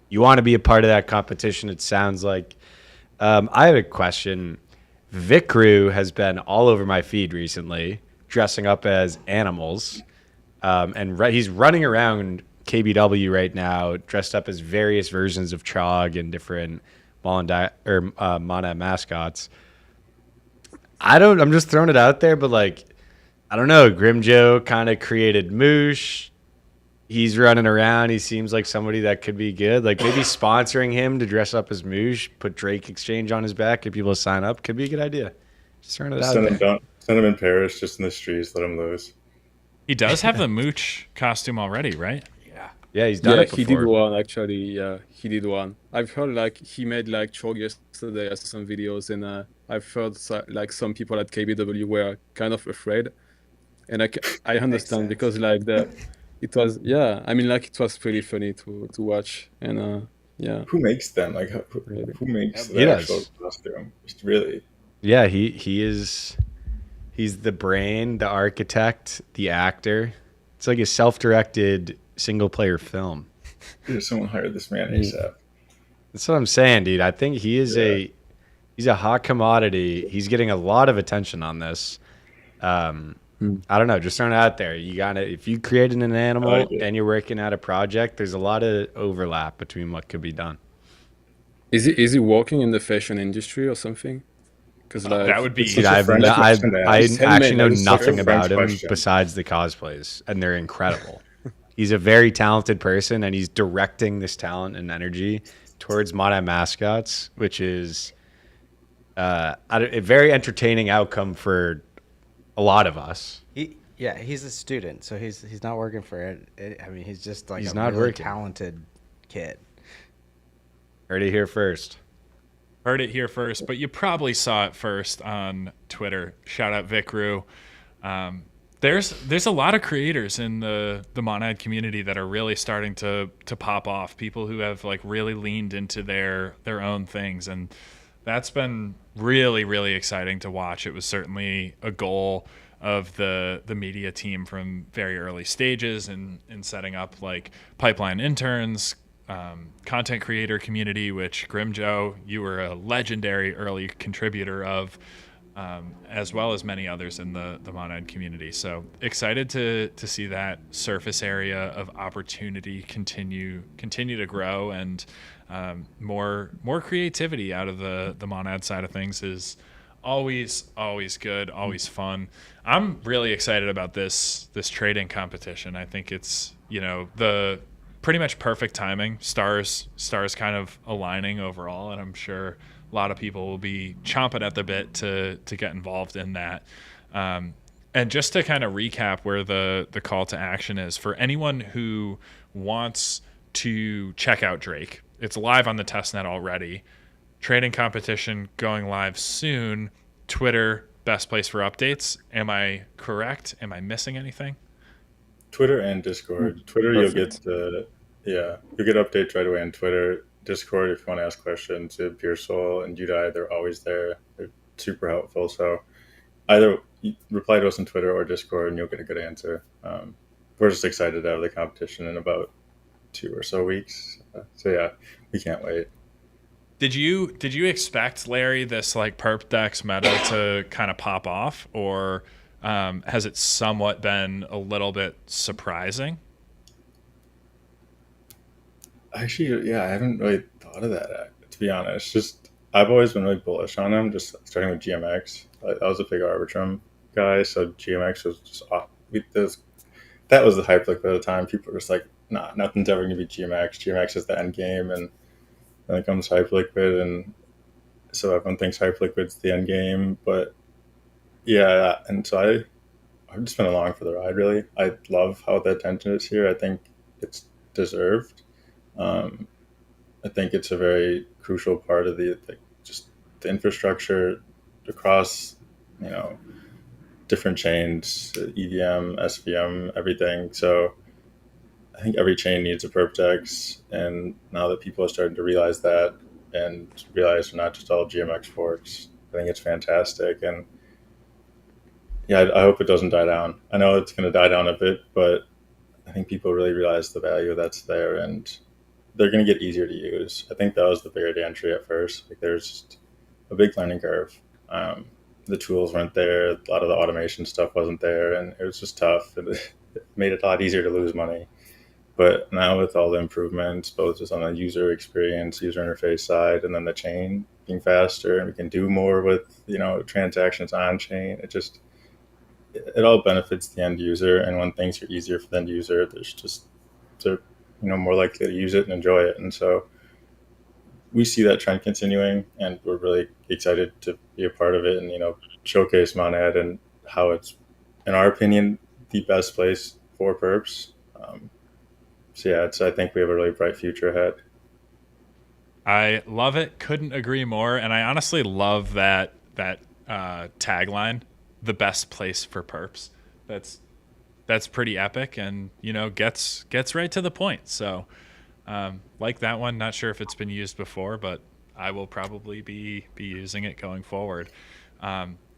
You want to be a part of that competition, it sounds like. I have a question. Vikru has been all over my feed recently, dressing up as animals. And he's running around KBW right now, dressed up as various versions of Chog and different Mana mascots. I'm just throwing it out there, but like, I don't know. Grimjo kind of created Moosh. He's running around. He seems like somebody that could be good. Like maybe sponsoring him to dress up as Moosh, put Drake Exchange on his back, get people to sign up. Could be a good idea. Just throwing it out there. Send him in Paris, just in the streets, let him loose. He does have the Mooch costume already, right? Yeah, he's done it before. he did one actually. Yeah, he did one. I've heard like he made like Chog yesterday. I saw some videos, and I've heard like some people at KBW were kind of afraid, and I understand because like it was like it was pretty funny to watch, and yeah. Who makes them? Like who makes the actual costume? Just really. Yeah, he is. He's the brain, the architect, the actor. It's like a self-directed single-player film. Dude, someone hired this man ASAP. That's what I'm saying, dude. I think he is he's a hot commodity. He's getting a lot of attention on this. I don't know, just throwing it out there. You got if you created an animal and you're working at a project, there's a lot of overlap between what could be done. Is he working in the fashion industry or something? Because that would be. Dude, I actually know nothing about him besides the cosplays, and they're incredible. He's a very talented person, and he's directing this talent and energy towards Mana mascots, which is a very entertaining outcome for a lot lot he's a student, so he's not working for it. I mean, he's just like a really talented kid. Heard it here first. Heard it here first, but you probably saw it first on Twitter. Shout out Vikru. There's a lot of creators in the Monad community that are really starting to pop off. People who have like really leaned into their own things, and that's been really, really exciting to watch. It was certainly a goal of the media team from very early stages in setting up like pipeline interns, content creator community, which Grimjo, you were a legendary early contributor of, as well as many others in the Monad community. So excited to see that surface area of opportunity continue to grow, and more creativity out of the Monad side of things is always good, always fun. I'm really excited about this trading competition. I think it's the pretty much perfect timing. Stars kind of aligning overall, and I'm sure a lot of people will be chomping at the bit to get involved in that. And just to kind of recap where the call to action is for anyone who wants to check out Drake, it's live on the testnet already. Trading competition going live soon. Twitter, best place for updates. Am I correct? Am I missing anything? Twitter and Discord. Twitter, perfect. You'll get updates right away on Twitter. Discord, if you want to ask questions to Pearsol and Udai, they're always there. They're super helpful. So either reply to us on Twitter or Discord, and you'll get a good answer. We're just excited to have the competition in about 2 or so weeks. So yeah, we can't wait. Did you expect, Larry, this like perp dex meta to kind of pop off, or has it somewhat been a little bit surprising? Actually, yeah, I haven't really thought of that, to be honest. Just I've always been really bullish on him, just starting with GMX. I was a big Arbitrum guy, so GMX was just off. That was the hype like at the time. People were just like, nah, nothing's ever gonna be GMX. GMX is the end game, and then comes Hyperliquid, and so everyone thinks Hyperliquid's the end game. But yeah, and so I've just been along for the ride. Really, I love how the attention is here. I think it's deserved. Um, I think it's a very crucial part of just the infrastructure across, you know, different chains, EVM, SVM, everything. So I think every chain needs a perp dex, and now that people are starting to realize that and realize they're not just all GMX forks, I think it's fantastic. And yeah, I hope it doesn't die down. I know it's going to die down a bit, but I think people really realize the value that's there, and they're going to get easier to use. I think that was the barrier to entry at first. Like there's just a big learning curve. The tools weren't there. A lot of the automation stuff wasn't there, and it was just tough. It made it a lot easier to lose money. But now with all the improvements, both just on the user experience, user interface side, and then the chain being faster, and we can do more with, you know, transactions on chain. It all benefits the end user. And when things are easier for the end user, they're, you know, more likely to use it and enjoy it. And so we see that trend continuing, and we're really excited to be a part of it and, you know, showcase Monad and how it's, in our opinion, the best place for perps. So yeah, I think we have a really bright future ahead. I love it. Couldn't agree more. And I honestly love that tagline, the best place for perps. That's pretty epic, and, you know, gets right to the point. So like that one. Not sure if it's been used before, but I will probably be using it going forward.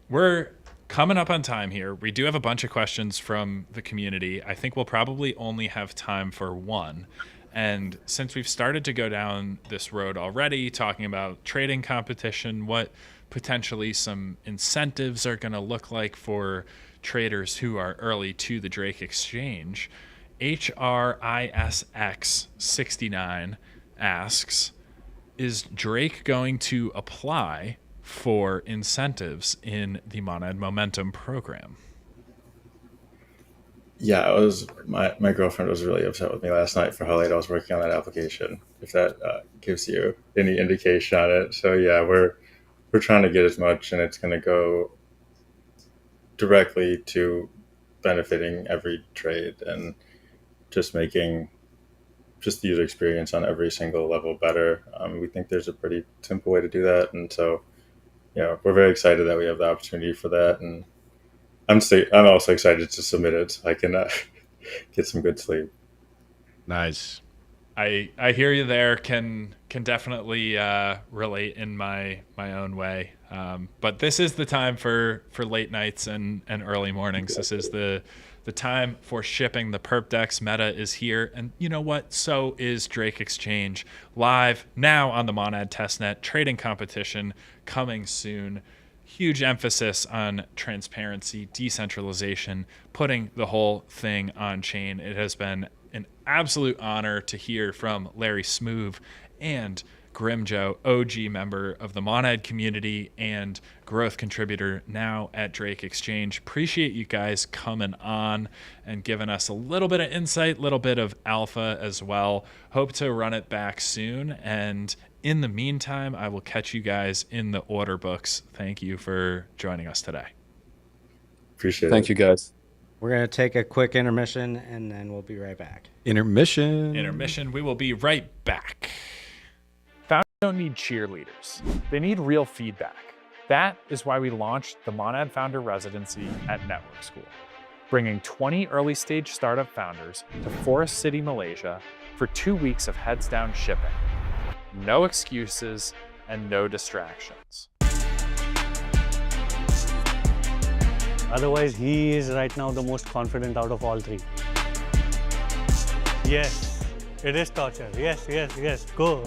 We're coming up on time here. We do have a bunch of questions from the community. I think we'll probably only have time for one. And since we've started to go down this road already, talking about trading competition, what potentially some incentives are going to look like for traders who are early to the Drake exchange, HRISX69 asks, is Drake going to apply for incentives in the Monad Momentum program? Yeah, my girlfriend was really upset with me last night for how late I was working on that application. If that gives you any indication on it. So yeah, we're trying to get as much, and it's going to go directly to benefiting every trade and just making just the user experience on every single level better. We think there's a pretty simple way to do that, and so yeah, we're very excited that we have the opportunity for that, and I'm also excited to submit it so I can get some good sleep. Nice. I hear you there. Can definitely relate in my own way. But this is the time for late nights and early mornings. This is the time for shipping. The perp dex meta is here, and you know what? So is Drake Exchange, live now on the Monad testnet. Trading competition coming soon. Huge emphasis on transparency, decentralization, putting the whole thing on chain. It has been an absolute honor to hear from Larry Smoove and Grimjo, OG member of the Monad community and growth contributor now at Drake Exchange. Appreciate you guys coming on and giving us a little bit of insight, little bit of alpha as well. Hope to run it back soon. And in the meantime, I will catch you guys in the order books. Thank you for joining us today. Appreciate it. Thank you, guys. We're going to take a quick intermission, and then we'll be right back. Intermission. We will be right back. Founders don't need cheerleaders. They need real feedback. That is why we launched the Monad Founder Residency at Network School, bringing 20 early-stage startup founders to Forest City, Malaysia for 2 weeks of heads-down shipping. No excuses and no distractions. Otherwise, he is right now the most confident out of all three. Yes, it is torture. Yes, go.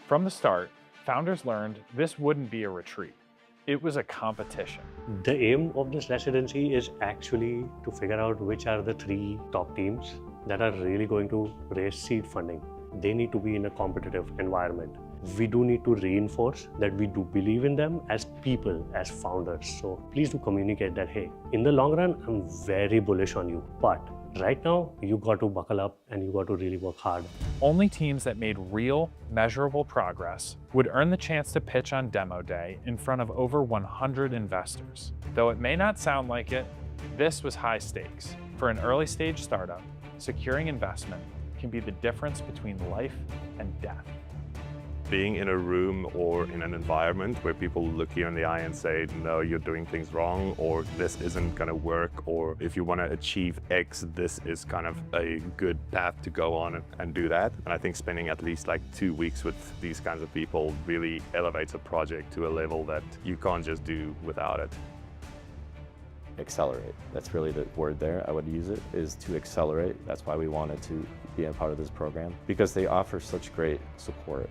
From the start, founders learned this wouldn't be a retreat. It was a competition. The aim of this residency is actually to figure out which are the 3 top teams that are really going to raise seed funding. They need to be in a competitive environment. We do need to reinforce that we do believe in them as people, as founders. So please do communicate that, hey, in the long run, I'm very bullish on you. But right now, you got to buckle up and you got to really work hard. Only teams that made real, measurable progress would earn the chance to pitch on demo day in front of over 100 investors. Though it may not sound like it, this was high stakes. For an early stage startup, securing investment can be the difference between life and death. Being in a room or in an environment where people look you in the eye and say, no, you're doing things wrong, or this isn't going to work, or if you want to achieve X, this is kind of a good path to go on and do that. And I think spending at least like 2 weeks with these kinds of people really elevates a project to a level that you can't just do without it. Accelerate. That's really the word there. I would use it, is to accelerate. That's why we wanted to be a part of this program, because they offer such great support.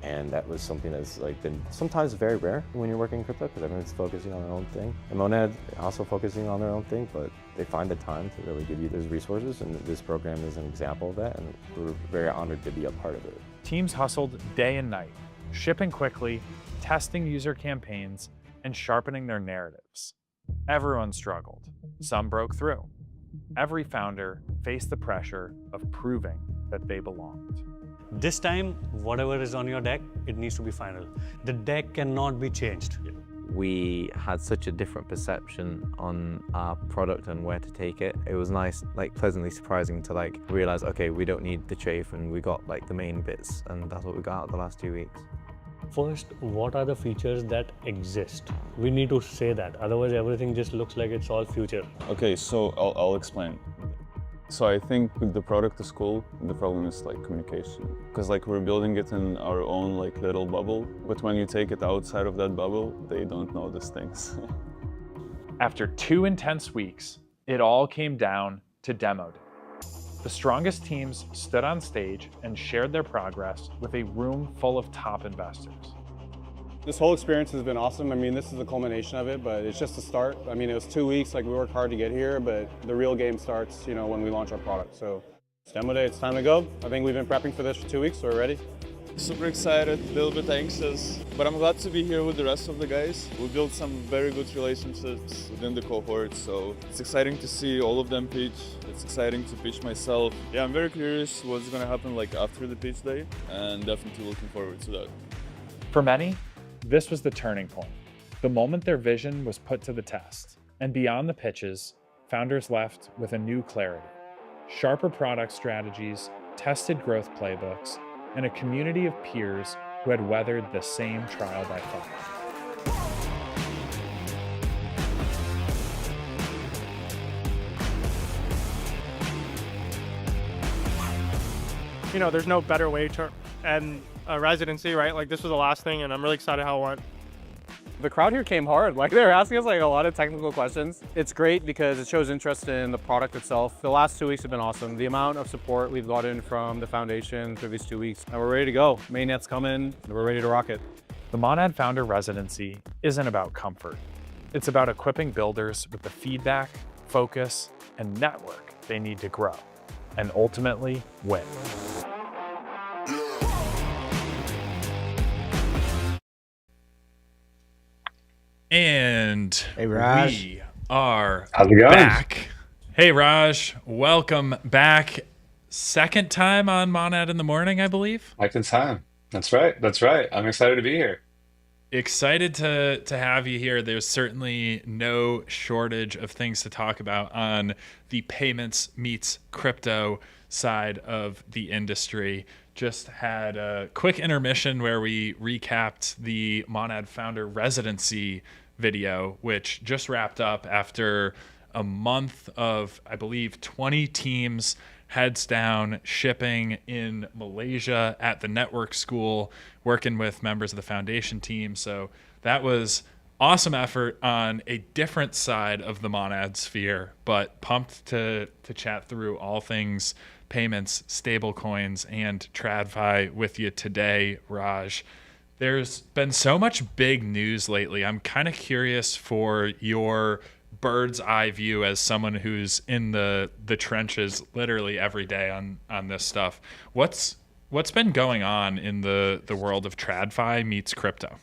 And that was something that's like been sometimes very rare when you're working in crypto, because everyone's focusing on their own thing. And Monad also focusing on their own thing, but they find the time to really give you those resources. And this program is an example of that. And we're very honored to be a part of it. Teams hustled day and night, shipping quickly, testing user campaigns, and sharpening their narratives. Everyone struggled. Some broke through. Every founder faced the pressure of proving that they belonged. This time, whatever is on your deck, it needs to be final. The deck cannot be changed. We had such a different perception on our product and where to take it. It was nice, like pleasantly surprising to like realize, okay, we don't need the chafe and we got like the main bits, and that's what we got out the last 2 weeks. First, what are the features that exist? We need to say that, otherwise everything just looks like it's all future. Okay, so I'll explain. So I think with the product is cool. The problem is like communication, because like we're building it in our own like little bubble, but when you take it outside of that bubble, they don't notice things. After 2 intense weeks, it all came down to demo day. The strongest teams stood on stage and shared their progress with a room full of top investors. This whole experience has been awesome. I mean, this is the culmination of it, but it's just a start. I mean, it was 2 weeks, like we worked hard to get here, but the real game starts, you know, when we launch our product. So it's demo day, it's time to go. I think we've been prepping for this for 2 weeks, so we're ready. Super excited, a little bit anxious, but I'm glad to be here with the rest of the guys. We built some very good relationships within the cohort, so it's exciting to see all of them pitch. It's exciting to pitch myself. Yeah, I'm very curious what's gonna happen like after the pitch day, and definitely looking forward to that. For many, this was the turning point, the moment their vision was put to the test. And beyond the pitches, founders left with a new clarity, sharper product strategies, tested growth playbooks, and a community of peers who had weathered the same trial by fire. You know, there's no better way to end a residency, right? Like this was the last thing, and I'm really excited how it went. The crowd here came hard. Like they were asking us like a lot of technical questions. It's great because it shows interest in the product itself. The last 2 weeks have been awesome. The amount of support we've gotten from the foundation through these 2 weeks, and we're ready to go. Mainnet's coming, and we're ready to rock it. The Monad Founder Residency isn't about comfort. It's about equipping builders with the feedback, focus, and network they need to grow, and ultimately win. And hey, Raj. We are How's it going? Back. Hey, Raj. Welcome back. Second time on Monad in the Morning, I believe. Second time. That's right. That's right. I'm excited to be here. Excited to have you here. There's certainly no shortage of things to talk about on the payments meets crypto side of the industry. Just had a quick intermission where we recapped the Monad Founder Residency video, which just wrapped up after a month of, I believe, 20 teams heads down shipping in Malaysia at the network school, working with members of the foundation team. So that was awesome effort on a different side of the Monad sphere, but pumped to chat through all things payments, stable coins, and TradFi with you today, Raj. There's been so much big news lately. I'm kind of curious for your bird's eye view as someone who's in the trenches literally every day on this stuff. What's been going on in the world of TradFi meets crypto?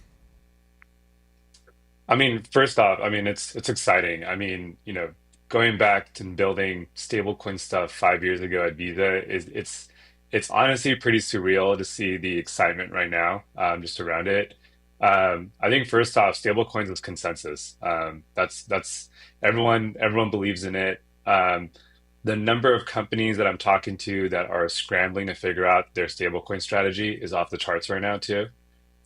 I mean, first off, I mean it's exciting. I mean, going back to building stablecoin stuff 5 years ago at Visa is it's honestly pretty surreal to see the excitement right now, just around it. I think first off, stablecoins is consensus. That's everyone believes in it. The number of companies that I'm talking to that are scrambling to figure out their stablecoin strategy is off the charts right now too.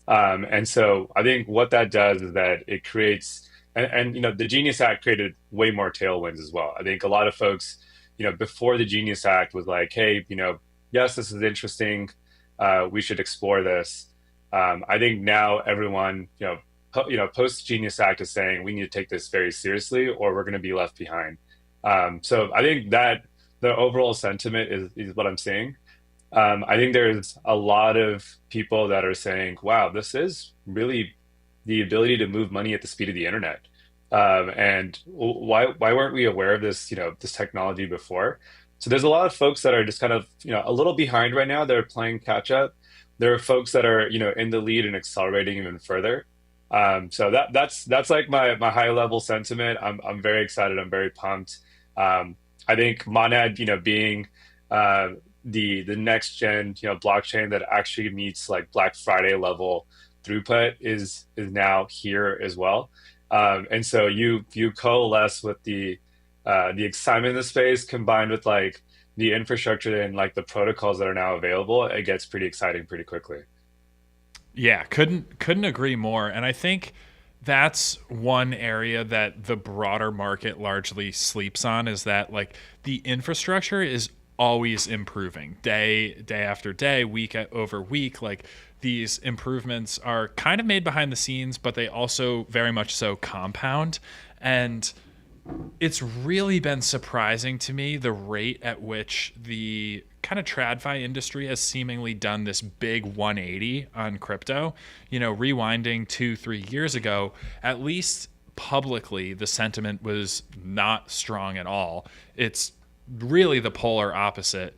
And so I think what that does is that it creates, and the Genius Act created way more tailwinds as well. I think a lot of folks, before the Genius Act was like, hey, yes, this is interesting. We should explore this. I think now everyone, post Genius Act is saying we need to take this very seriously, or we're going to be left behind. So I think that the overall sentiment is what I'm seeing. I think there's a lot of people that are saying, wow, this is really the ability to move money at the speed of the internet. And why weren't we aware of this, this technology before? So there's a lot of folks that are just kind of, a little behind right now. They're playing catch up. There are folks that are, in the lead and accelerating even further. So that's like my high level sentiment. I'm very excited. I'm very pumped. I think Monad, being the next gen blockchain that actually meets like Black Friday level throughput is now here as well. And so you coalesce with the excitement in the space combined with like the infrastructure and like the protocols that are now available, it gets pretty exciting pretty quickly. Yeah, couldn't agree more. And I think that's one area that the broader market largely sleeps on, is that like the infrastructure is always improving day after day, week over week. Like these improvements are kind of made behind the scenes, but they also very much so compound. And it's really been surprising to me the rate at which the kind of TradFi industry has seemingly done this big 180 on crypto. Rewinding 2-3 years ago, at least publicly, the sentiment was not strong at all. It's really the polar opposite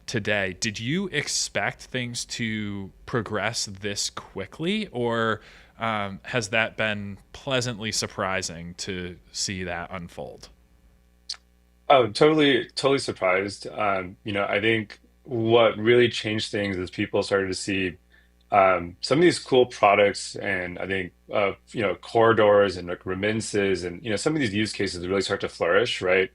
today. Did you expect things to progress this quickly, or has that been pleasantly surprising to see that unfold? Oh, totally surprised. I think what really changed things is people started to see some of these cool products, and I think corridors and like remittances, and some of these use cases really start to flourish, right?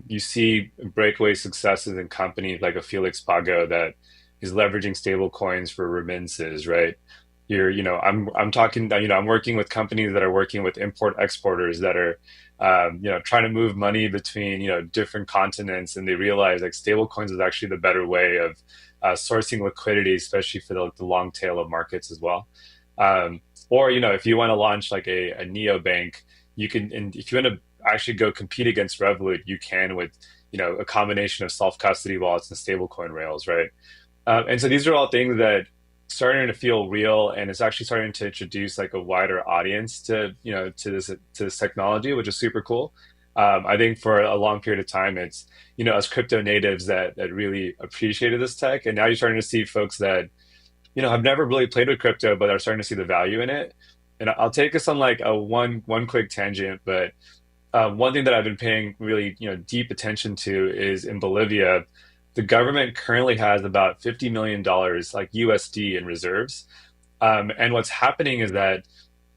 You see breakaway successes in companies like a Felix Pago that is leveraging stable coins for remittances, right? I'm talking, I'm working with companies that are working with import exporters that are, trying to move money between, different continents, and they realize like stable coins is actually the better way of sourcing liquidity, especially for the long tail of markets as well. Or, if you want to launch like a neobank, you can, and if you want to actually go compete against Revolut, you can with, a combination of self-custody wallets and stablecoin rails, right? And so these are all things that starting to feel real, and it's actually starting to introduce like a wider audience to this technology, which is super cool. I think for a long period of time, it's us crypto natives that really appreciated this tech, and now you're starting to see folks that have never really played with crypto but are starting to see the value in it. And I'll take us on like a one quick tangent, but one thing that I've been paying really deep attention to is in Bolivia. The government currently has about $50 million like USD in reserves. And what's happening is that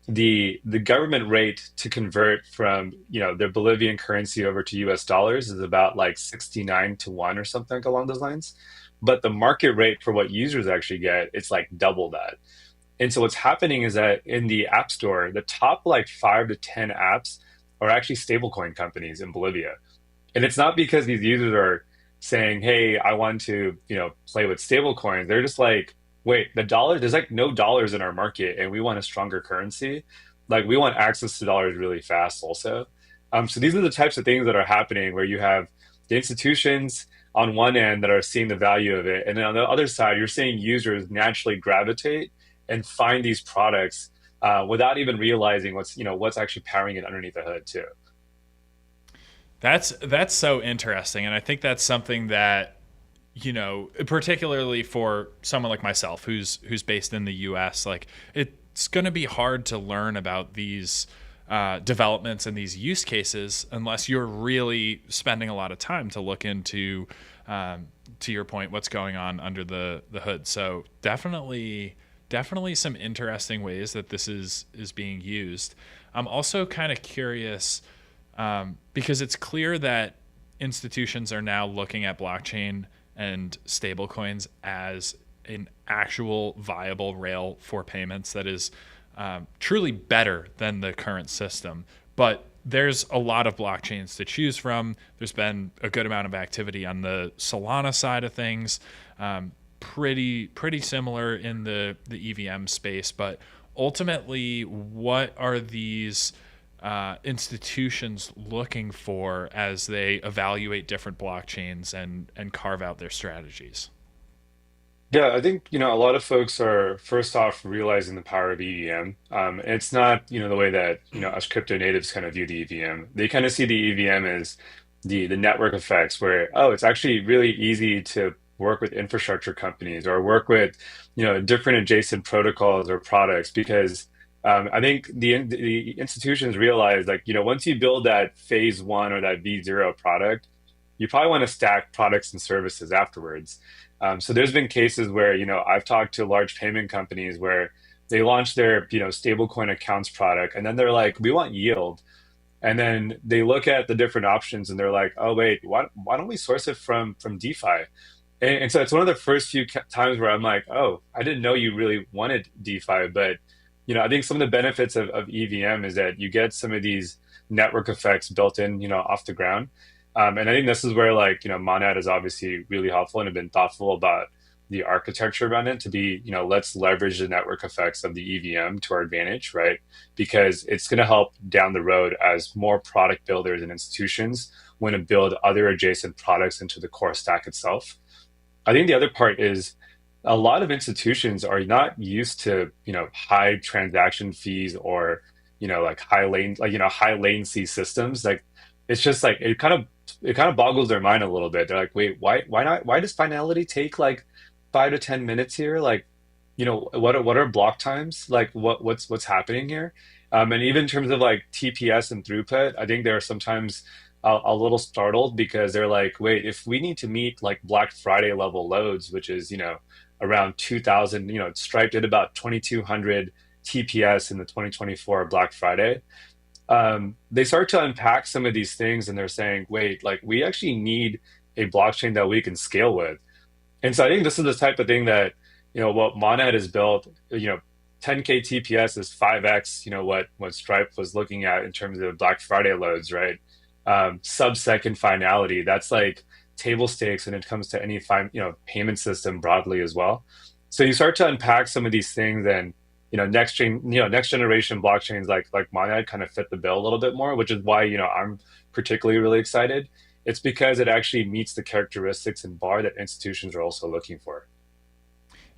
the government rate to convert from their Bolivian currency over to US dollars is about like 69 to 1 or something along those lines. But the market rate for what users actually get, it's like double that. And so what's happening is that in the App Store, the top like 5 to 10 apps are actually stablecoin companies in Bolivia. And it's not because these users are saying, hey, I want to, play with stable coins. They're just like, wait, the dollar, there's like no dollars in our market and we want a stronger currency. Like we want access to dollars really fast also. So these are the types of things that are happening where you have the institutions on one end that are seeing the value of it. And then on the other side, you're seeing users naturally gravitate and find these products without even realizing what's actually powering it underneath the hood too. That's so interesting, and I think that's something that, particularly for someone like myself who's based in the U.S., like it's going to be hard to learn about these developments and these use cases unless you're really spending a lot of time to look into, to your point, what's going on under the hood. So definitely some interesting ways that this is being used. I'm also kind of curious, because it's clear that institutions are now looking at blockchain and stablecoins as an actual viable rail for payments that is truly better than the current system. But there's a lot of blockchains to choose from. There's been a good amount of activity on the Solana side of things, pretty similar in the EVM space. But ultimately, what are these institutions looking for as they evaluate different blockchains and carve out their strategies? Yeah, I think, a lot of folks are first off realizing the power of EVM. And it's not, the way that, us crypto natives kind of view the EVM. They kind of see the EVM as the network effects where, oh, it's actually really easy to work with infrastructure companies or work with, different adjacent protocols or products because I think the institutions realize like, once you build that phase one or that V0 product, you probably want to stack products and services afterwards. So there's been cases where, I've talked to large payment companies where they launch their, stablecoin accounts product, and then they're like, we want yield. And then they look at the different options and they're like, oh, wait, why don't we source it from DeFi? And so it's one of the first few times where I'm like, oh, I didn't know you really wanted DeFi. But, I think some of the benefits of EVM is that you get some of these network effects built in, off the ground. And I think this is where Monad is obviously really helpful and have been thoughtful about the architecture around it to be, let's leverage the network effects of the EVM to our advantage, right? Because it's going to help down the road as more product builders and institutions want to build other adjacent products into the core stack itself. I think the other part is a lot of institutions are not used to, high transaction fees or, high latency systems. Like it's just like it kind of boggles their mind a little bit. They're like, wait, why not? Why does finality take like 5 to 10 minutes here? Like, what are block times? Like, what's happening here? And even in terms of like TPS and throughput, I think they're sometimes a little startled because they're like, wait, if we need to meet like Black Friday level loads, which is around 2,000, Stripe did about 2,200 TPS in the 2024 Black Friday. They start to unpack some of these things and they're saying, wait, like we actually need a blockchain that we can scale with. And so I think this is the type of thing that, what Monad has built, 10K TPS is 5X, what Stripe was looking at in terms of Black Friday loads, right? Sub-second finality, that's like table stakes when it comes to any payment system broadly as well. So you start to unpack some of these things and next generation blockchains like Monad kind of fit the bill a little bit more, which is why I'm particularly really excited. It's because it actually meets the characteristics and bar that institutions are also looking for.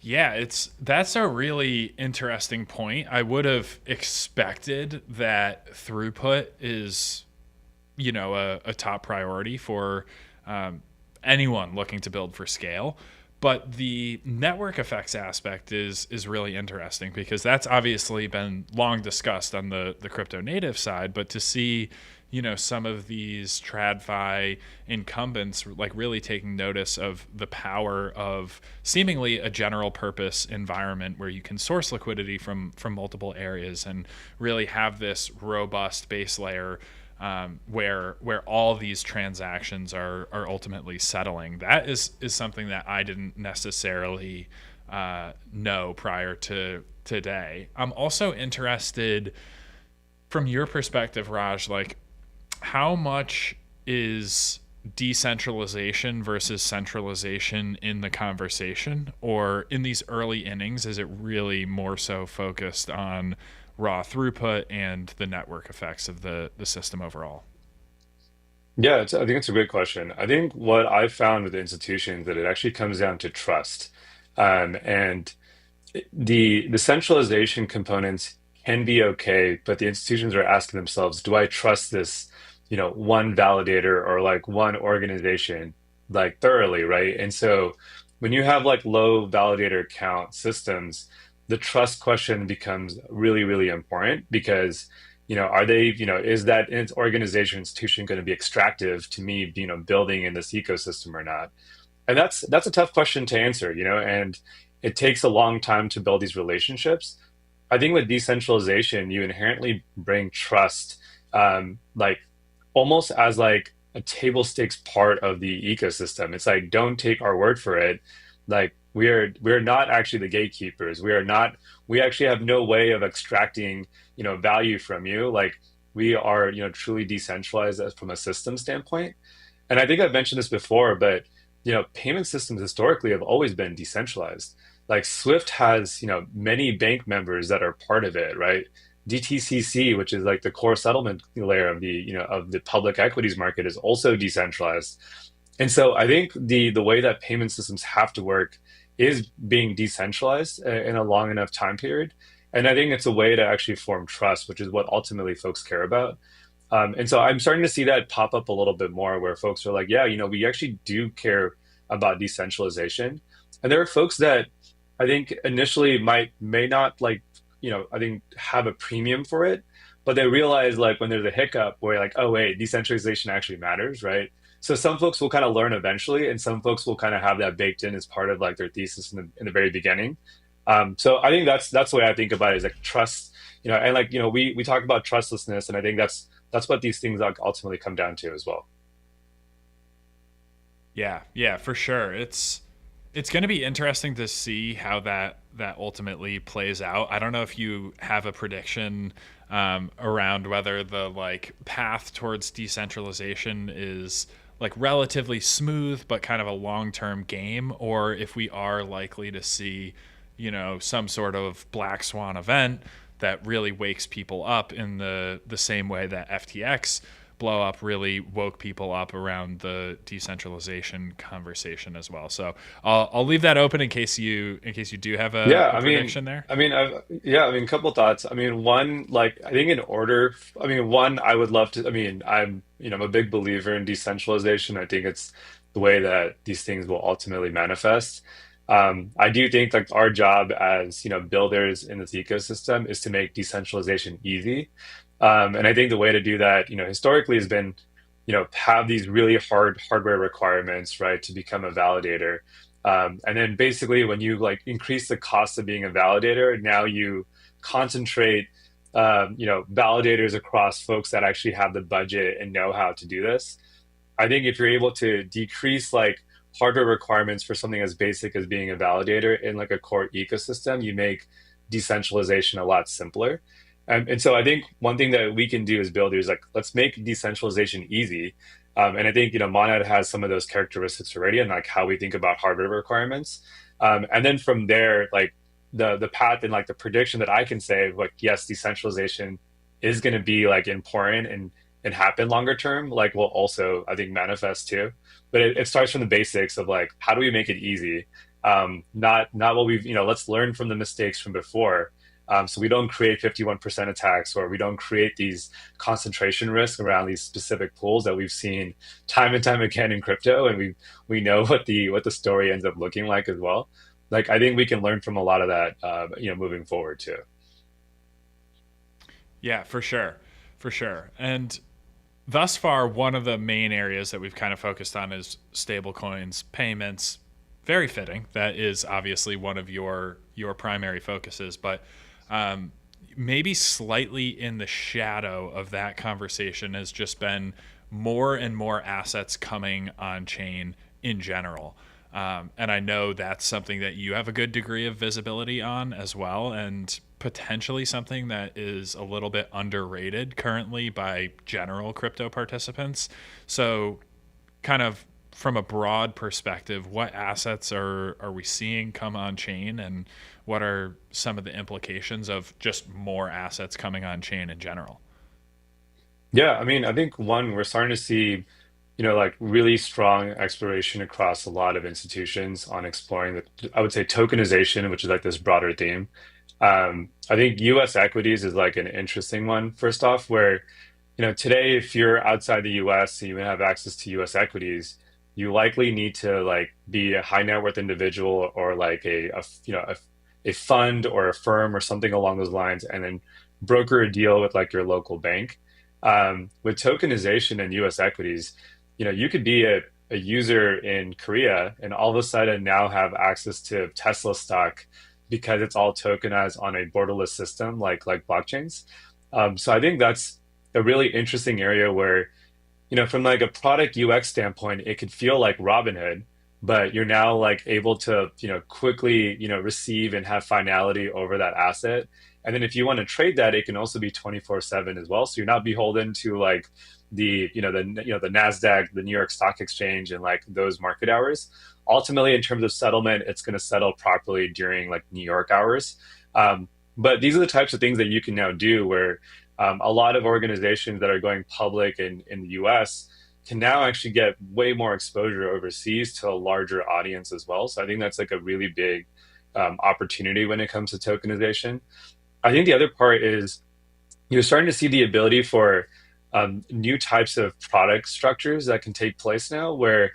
Yeah, that's a really interesting point. I would have expected that throughput is, a top priority for anyone looking to build for scale. But the network effects aspect is really interesting because that's obviously been long discussed on the crypto native side. But to see, some of these TradFi incumbents like really taking notice of the power of seemingly a general purpose environment where you can source liquidity from multiple areas and really have this robust base layer where all these transactions are ultimately settling. That is something that I didn't necessarily know prior to today. I'm also interested from your perspective, Raj, like how much is decentralization versus centralization in the conversation, or in these early innings, is it really more so focused on raw throughput and the network effects of the system overall? Yeah, I think it's a great question. I think what I found with the institutions that it actually comes down to trust. And the centralization components can be okay, but the institutions are asking themselves, do I trust this, one validator or like one organization like thoroughly, right? And so when you have like low validator count systems, the trust question becomes really, really important because, are they, is that organization institution going to be extractive to me, building in this ecosystem or not? And that's a tough question to answer, and it takes a long time to build these relationships. I think with decentralization, you inherently bring trust, like almost as like a table stakes part of the ecosystem. It's like, don't take our word for it. Like we're not actually the gatekeepers. We are not. We actually have no way of extracting, value from you. Like we are, truly decentralized from a system standpoint. And I think I've mentioned this before, but payment systems historically have always been decentralized. Like Swift has, many bank members that are part of it, right? DTCC, which is like the core settlement layer of the, of the public equities market, is also decentralized. And so I think the way that payment systems have to work is being decentralized in a long enough time period. And I think it's a way to actually form trust, which is what ultimately folks care about. And so I'm starting to see that pop up a little bit more where folks are like, yeah, we actually do care about decentralization. And there are folks that I think initially may not like, I think have a premium for it, but they realize like when there's a hiccup where like, oh wait, decentralization actually matters, right? So some folks will kind of learn eventually, and some folks will kind of have that baked in as part of like their thesis in the very beginning. So I think that's the way I think about it is like trust, and like we talk about trustlessness, and I think that's what these things like ultimately come down to as well. Yeah, for sure. It's going to be interesting to see how that ultimately plays out. I don't know if you have a prediction around whether the like path towards decentralization is like relatively smooth but kind of a long-term game, or if we are likely to see, some sort of black swan event that really wakes people up in the same way that FTX blow up really woke people up around the decentralization conversation as well. So I'll leave that open in case you do have a prediction there. A couple of thoughts. I mean, one, like I think in order, one, I would love to. I'm a big believer in decentralization. I think it's the way that these things will ultimately manifest. I do think like our job as builders in this ecosystem is to make decentralization easy. And I think the way to do that, historically has been, have these really hard hardware requirements, right, to become a validator. And then basically when you like increase the cost of being a validator, now you concentrate, validators across folks that actually have the budget and know how to do this. I think if you're able to decrease like hardware requirements for something as basic as being a validator in like a core ecosystem, you make decentralization a lot simpler. And so I think one thing that we can do as builders, like let's make decentralization easy. And I think, Monad has some of those characteristics already and like how we think about hardware requirements. And then from there, like the path and like the prediction that I can say, like, yes, decentralization is going to be like important and happen longer term, like will also, I think, manifest too. But it starts from the basics of like, how do we make it easy? Not what we've, let's learn from the mistakes from before. So we don't create 51% attacks, or we don't create these concentration risks around these specific pools that we've seen time and time again in crypto, and we know what the story ends up looking like as well. Like I think we can learn from a lot of that, moving forward too. Yeah, for sure, and thus far, one of the main areas that we've kind of focused on is stablecoins, payments. Very fitting. That is obviously one of your primary focuses, but maybe slightly in the shadow of that conversation has just been more and more assets coming on chain in general. And I know that's something that you have a good degree of visibility on as well, and potentially something that is a little bit underrated currently by general crypto participants. So kind of from a broad perspective, what assets are we seeing come on chain, and what are some of the implications of just more assets coming on chain in general? Yeah, I mean, I think one, we're starting to see like really strong exploration across a lot of institutions on exploring I would say tokenization, which is like this broader theme. I think US equities is like an interesting one, first off, where today, if you're outside the US and you have access to US equities, you likely need to like be a high net worth individual or like a fund or a firm or something along those lines, and then broker a deal with like your local bank. With tokenization and US equities, you could be a user in Korea and all of a sudden now have access to Tesla stock because it's all tokenized on a borderless system like blockchains. So I think that's a really interesting area where, from like a product UX standpoint, it could feel like Robinhood, but you're now like able to, quickly, receive and have finality over that asset. And then if you want to trade that, it can also be 24/7 as well. So you're not beholden to like the NASDAQ, the New York Stock Exchange, and like those market hours. Ultimately, in terms of settlement, it's going to settle properly during like New York hours. But these are the types of things that you can now do where a lot of organizations that are going public in the US can now actually get way more exposure overseas to a larger audience as well. So I think that's like a really big opportunity when it comes to tokenization. I think the other part is you're starting to see the ability for new types of product structures that can take place now where,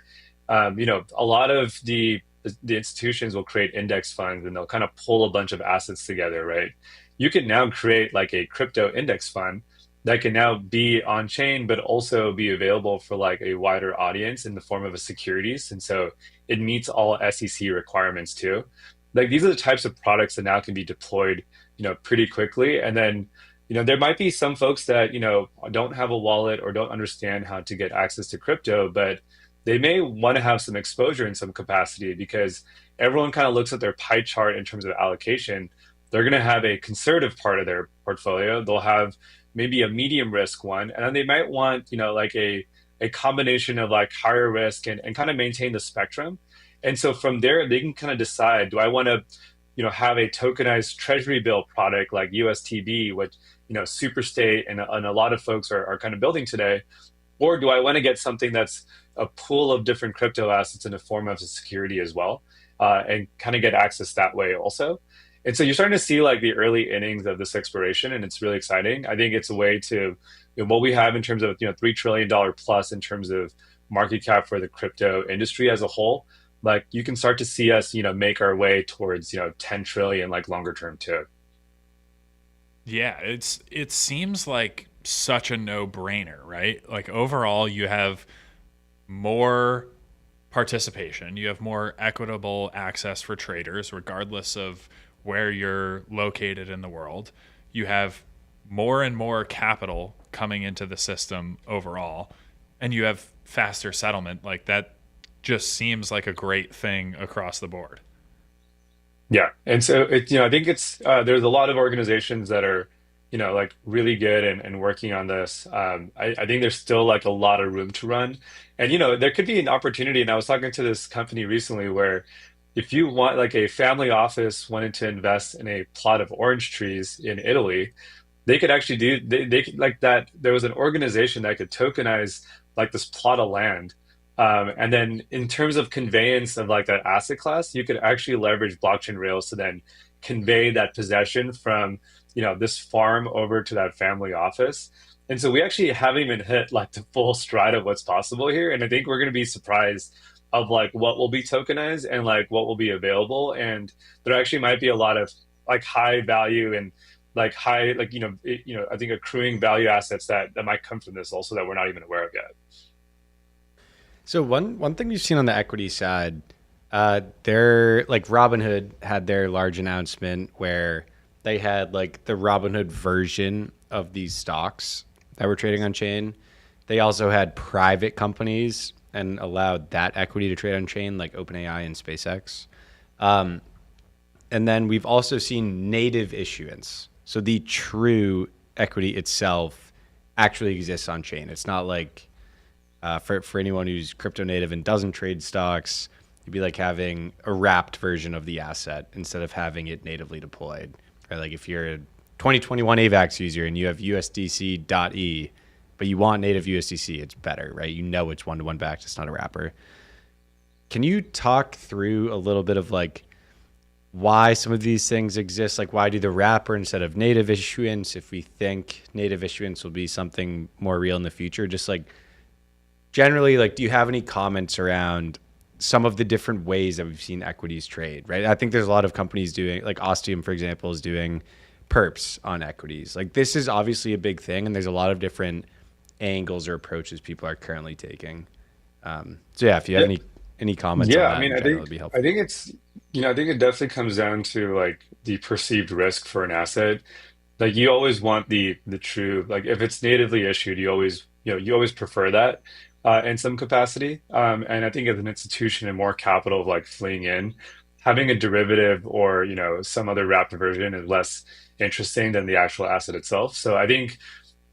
a lot of the institutions will create index funds and they'll kind of pull a bunch of assets together, right? You can now create like a crypto index fund that can now be on chain, but also be available for like a wider audience in the form of a securities. And so it meets all SEC requirements too. Like these are the types of products that now can be deployed, pretty quickly. And then, there might be some folks that, don't have a wallet or don't understand how to get access to crypto, but they may want to have some exposure in some capacity because everyone kind of looks at their pie chart in terms of allocation. They're going to have a conservative part of their portfolio. They'll have maybe a medium risk one, and then they might want, like a combination of like higher risk and kind of maintain the spectrum. And so from there, they can kind of decide, do I want to, have a tokenized treasury bill product like USTB, which, Superstate and a lot of folks are kind of building today, or do I want to get something that's a pool of different crypto assets in the form of a security as well, and kind of get access that way also. And so you're starting to see like the early innings of this exploration, and it's really exciting. I think it's a way to, what we have in terms of, $3 trillion plus in terms of market cap for the crypto industry as a whole. Like you can start to see us, make our way towards, 10 trillion, like longer term too. Yeah, it seems like such a no-brainer, right? Like overall, you have more participation, you have more equitable access for traders, regardless of where you're located in the world. You have more and more capital coming into the system overall, and you have faster settlement. Like that just seems like a great thing across the board. Yeah. And so I think it's there's a lot of organizations that are, like really good and working on this. I think there's still like a lot of room to run. And, there could be an opportunity. And I was talking to this company recently where if you want like a family office wanted to invest in a plot of orange trees in Italy, they could actually they could like that. There was an organization that could tokenize like this plot of land. And then in terms of conveyance of like that asset class, you could actually leverage blockchain rails to then convey that possession from, this farm over to that family office. And so we actually haven't even hit like the full stride of what's possible here. And I think we're going to be surprised of like what will be tokenized and like what will be available. And there actually might be a lot of like high value and like high, like, I think accruing value assets that might come from this also that we're not even aware of yet. So one thing we've seen on the equity side, they're like Robinhood had their large announcement where they had like the Robinhood version of these stocks that were trading on chain. They also had private companies and allowed that equity to trade on chain like OpenAI and SpaceX. And then we've also seen native issuance. So the true equity itself actually exists on chain. It's not like for anyone who's crypto native and doesn't trade stocks, it'd be like having a wrapped version of the asset instead of having it natively deployed. Right? Like if you're a 2021 AVAX user and you have USDC.E, but you want native USDC, it's better, right? You know it's one-to-one backed, it's not a wrapper. Can you talk through a little bit of like why some of these things exist? Like why do the wrapper instead of native issuance if we think native issuance will be something more real in the future? Just like generally, like, do you have any comments around some of the different ways that we've seen equities trade, right? I think there's a lot of companies doing, like Ostium, for example, is doing perps on equities. Like this is obviously a big thing, and there's a lot of different angles or approaches people are currently taking. So yeah, if you have any comments on Yeah, that I mean, in I general, think it'd be I helpful. think it's I think it definitely comes down to like the perceived risk for an asset. Like you always want the true, like if it's natively issued, you always you always prefer that in some capacity. And I think as an institution and more capital like fleeing in, having a derivative or some other wrapped version is less interesting than the actual asset itself. So I think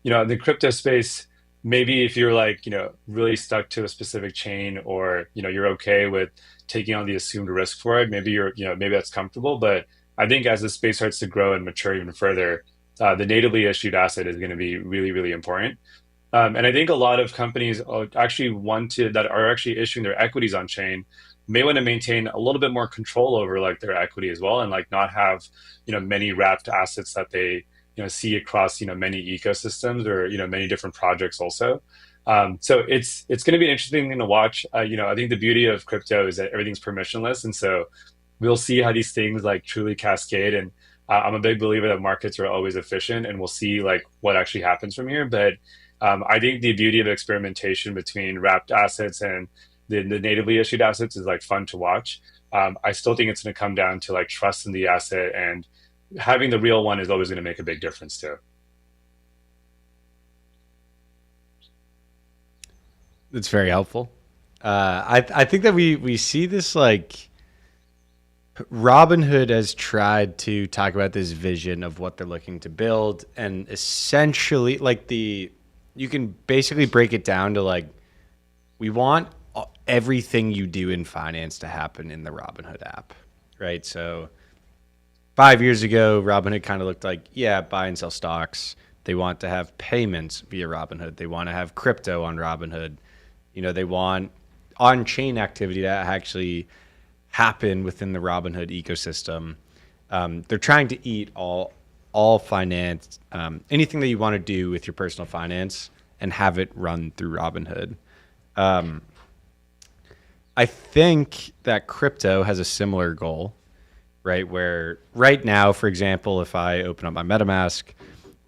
in the crypto space, maybe if you're like, really stuck to a specific chain or, you're okay with taking on the assumed risk for it, maybe maybe that's comfortable. But I think as the space starts to grow and mature even further, the natively issued asset is going to be really, really important. And I think a lot of companies actually that are actually issuing their equities on chain may want to maintain a little bit more control over like their equity as well, and like not have many wrapped assets that they see across many ecosystems or many different projects also. So it's going to be an interesting thing to watch. I think the beauty of crypto is that everything's permissionless, and so we'll see how these things like truly cascade. And I'm a big believer that markets are always efficient, and we'll see like what actually happens from here. But I think the beauty of experimentation between wrapped assets and the natively issued assets is like fun to watch. I still think it's going to come down to like trust in the asset, and having the real one is always going to make a big difference too. It's very helpful. I think that we see this like Robinhood has tried to talk about this vision of what they're looking to build, and essentially like you can basically break it down to like we want everything you do in finance to happen in the Robinhood app, right? So 5 years ago, Robinhood kind of looked like, yeah, buy and sell stocks. They want to have payments via Robinhood. They want to have crypto on Robinhood. They want on-chain activity to actually happen within the Robinhood ecosystem. They're trying to eat all finance, anything that you want to do with your personal finance, and have it run through Robinhood. I think that crypto has a similar goal, right? Where right now, for example, if I open up my MetaMask,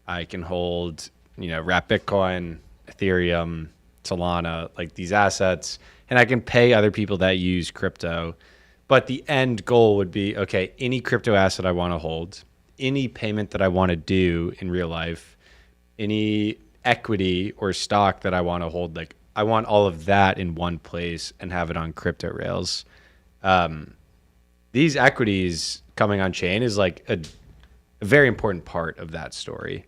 I can hold, wrap Bitcoin, Ethereum, Solana, like these assets, and I can pay other people that use crypto. But the end goal would be, okay, any crypto asset I want to hold, any payment that I want to do in real life, any equity or stock that I want to hold, like I want all of that in one place and have it on crypto rails. These equities coming on chain is like a very important part of that story.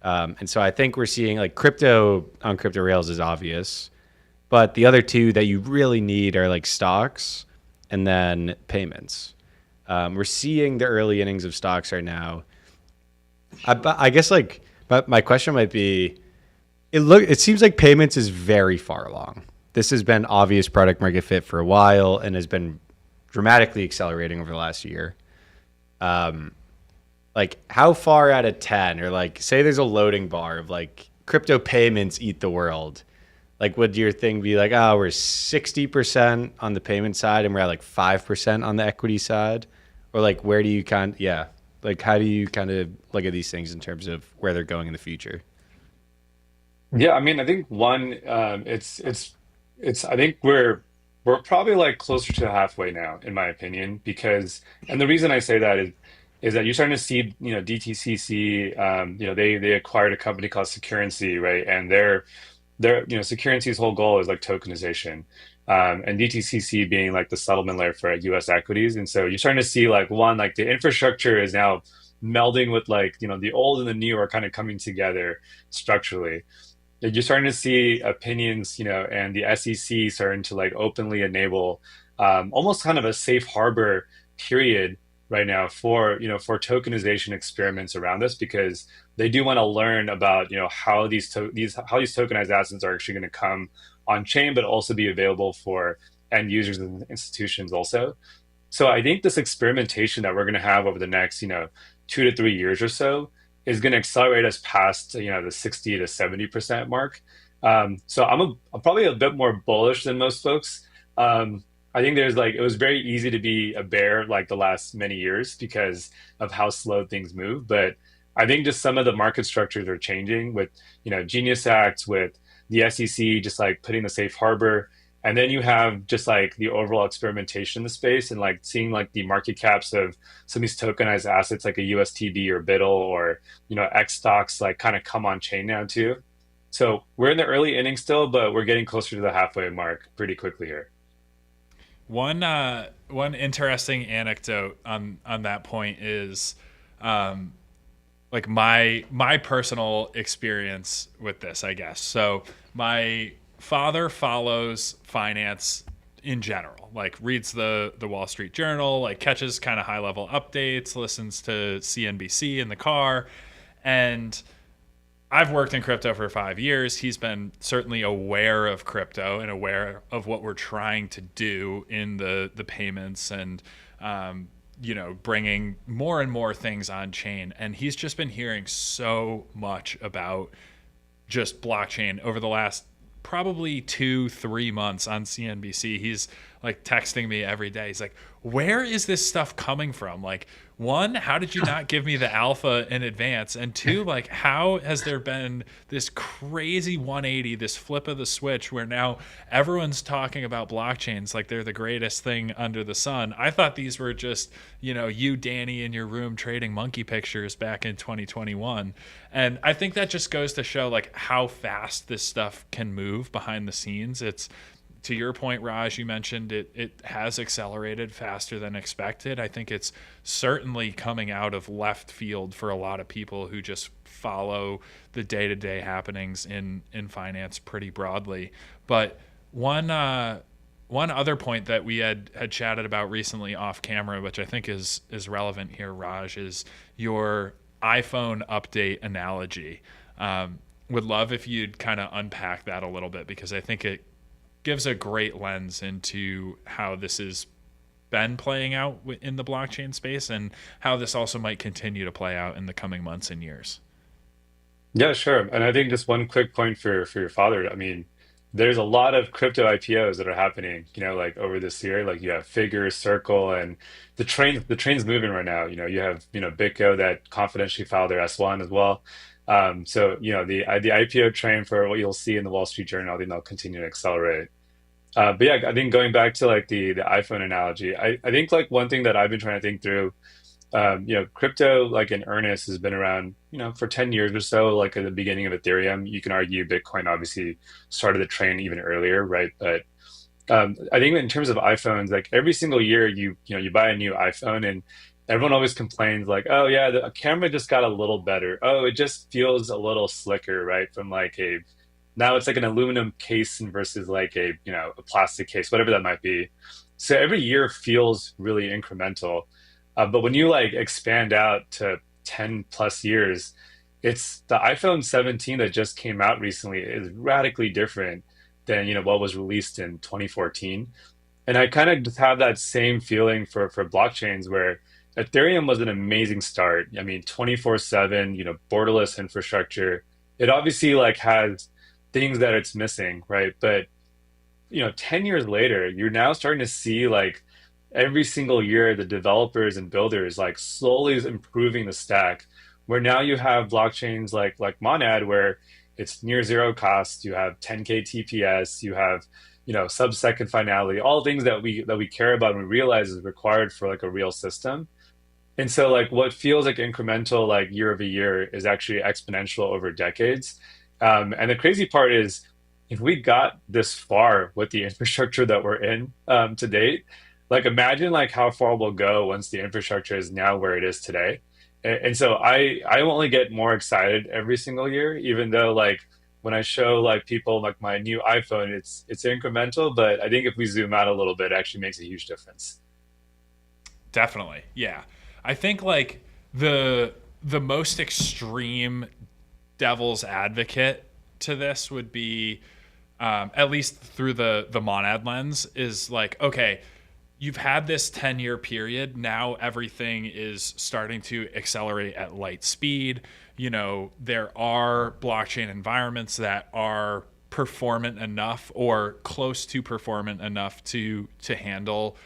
And so I think we're seeing like crypto on crypto rails is obvious, but the other two that you really need are like stocks and then payments. We're seeing the early innings of stocks right now. I guess like my question might be, it seems like payments is very far along. This has been obvious product market fit for a while and has been dramatically accelerating over the last year. Like how far out of 10, or like say there's a loading bar of like crypto payments eat the world. Like would your thing be like, oh, we're 60% on the payment side and we're at like 5% on the equity side? Or like where do you like how do you kind of look at these things in terms of where they're going in the future? Yeah, I mean, I think one, I think we're probably like closer to halfway now, in my opinion, because, and the reason I say that is that you're starting to see, DTCC, they acquired a company called Securency, right? And Securency's whole goal is like tokenization, and DTCC being like the settlement layer for U.S. equities, and so you're starting to see like like the infrastructure is now melding with like the old and the new are kind of coming together structurally. You're starting to see opinions, and the SEC starting to like openly enable almost kind of a safe harbor period right now for for tokenization experiments around this, because they do want to learn about how these tokenized assets are actually going to come on chain, but also be available for end users and institutions also. So I think this experimentation that we're going to have over the next 2 to 3 years or so is going to accelerate us past the 60 to 70% mark. So I'm probably a bit more bullish than most folks. I think it was very easy to be a bear like the last many years because of how slow things move. But I think just some of the market structures are changing with, Genius Act, with the SEC, just like putting the safe harbor. And then you have just like the overall experimentation in the space and like seeing like the market caps of some of these tokenized assets like a USTB or BIDL or, X stocks like kind of come on chain now too. So we're in the early innings still, but we're getting closer to the halfway mark pretty quickly here. One interesting anecdote on that point is like my personal experience with this, I guess. So my father follows finance in general, like reads the Wall Street Journal, like catches kind of high level updates, listens to CNBC in the car. And I've worked in crypto for 5 years. He's been certainly aware of crypto and aware of what we're trying to do in the payments and, bringing more and more things on chain. And he's just been hearing so much about just blockchain over the last probably 2-3 months on CNBC. He's like texting me every day. He's like, where is this stuff coming from? Like, one, how did you not give me the alpha in advance? And two, like, how has there been this crazy 180, this flip of the switch where now everyone's talking about blockchains like they're the greatest thing under the sun? I thought these were just, you, Danny, in your room trading monkey pictures back in 2021. And I think that just goes to show like how fast this stuff can move behind the scenes. It's, to your point, Raj, you mentioned it has accelerated faster than expected. I think it's certainly coming out of left field for a lot of people who just follow the day-to-day happenings in finance pretty broadly. But one other point that we had chatted about recently off camera, which I think is relevant here, Raj, is your iPhone update analogy. Would love if you'd kind of unpack that a little bit, because I think it gives a great lens into how this has been playing out in the blockchain space and how this also might continue to play out in the coming months and years. Yeah, sure. And I think just one quick point for your father. I mean, there's a lot of crypto IPOs that are happening, like over this year. Like you have Figure, Circle, and the train's moving right now. You have, BitGo that confidentially filed their S1 as well. So, the IPO train for what you'll see in the Wall Street Journal, I think they'll continue to accelerate. But yeah, I think going back to like the iPhone analogy, I think like one thing that I've been trying to think through, crypto like in earnest has been around, for 10 years or so, like at the beginning of Ethereum. You can argue Bitcoin obviously started the train even earlier, right? But I think in terms of iPhones, like every single year you buy a new iPhone and everyone always complains like, oh yeah, the camera just got a little better. Oh, it just feels a little slicker, right? From like now it's like an aluminum case versus like a plastic case, whatever that might be. So every year feels really incremental. But when you like expand out to 10 plus years, it's the iPhone 17 that just came out recently is radically different than what was released in 2014. And I kind of just have that same feeling for blockchains, where Ethereum was an amazing start. I mean, 24/7, borderless infrastructure. It obviously like has things that it's missing, right? But 10 years later, you're now starting to see like every single year the developers and builders like slowly improving the stack, where now you have blockchains like Monad, where it's near zero cost. You have 10K TPS, you have sub-second finality, all things that we care about and we realize is required for like a real system. And so like what feels like incremental like year over year is actually exponential over decades. And the crazy part is, if we got this far with the infrastructure that we're in to date, like imagine like how far we'll go once the infrastructure is now where it is today. And so I only get more excited every single year, even though like when I show like people like my new iPhone, it's incremental, but I think if we zoom out a little bit, it actually makes a huge difference. Definitely. Yeah. I think like the most extreme devil's advocate to this would be, at least through the monad lens, is like, okay, you've had this 10-year period. Now everything is starting to accelerate at light speed. You know, there are blockchain environments that are performant enough or close to performant enough to handle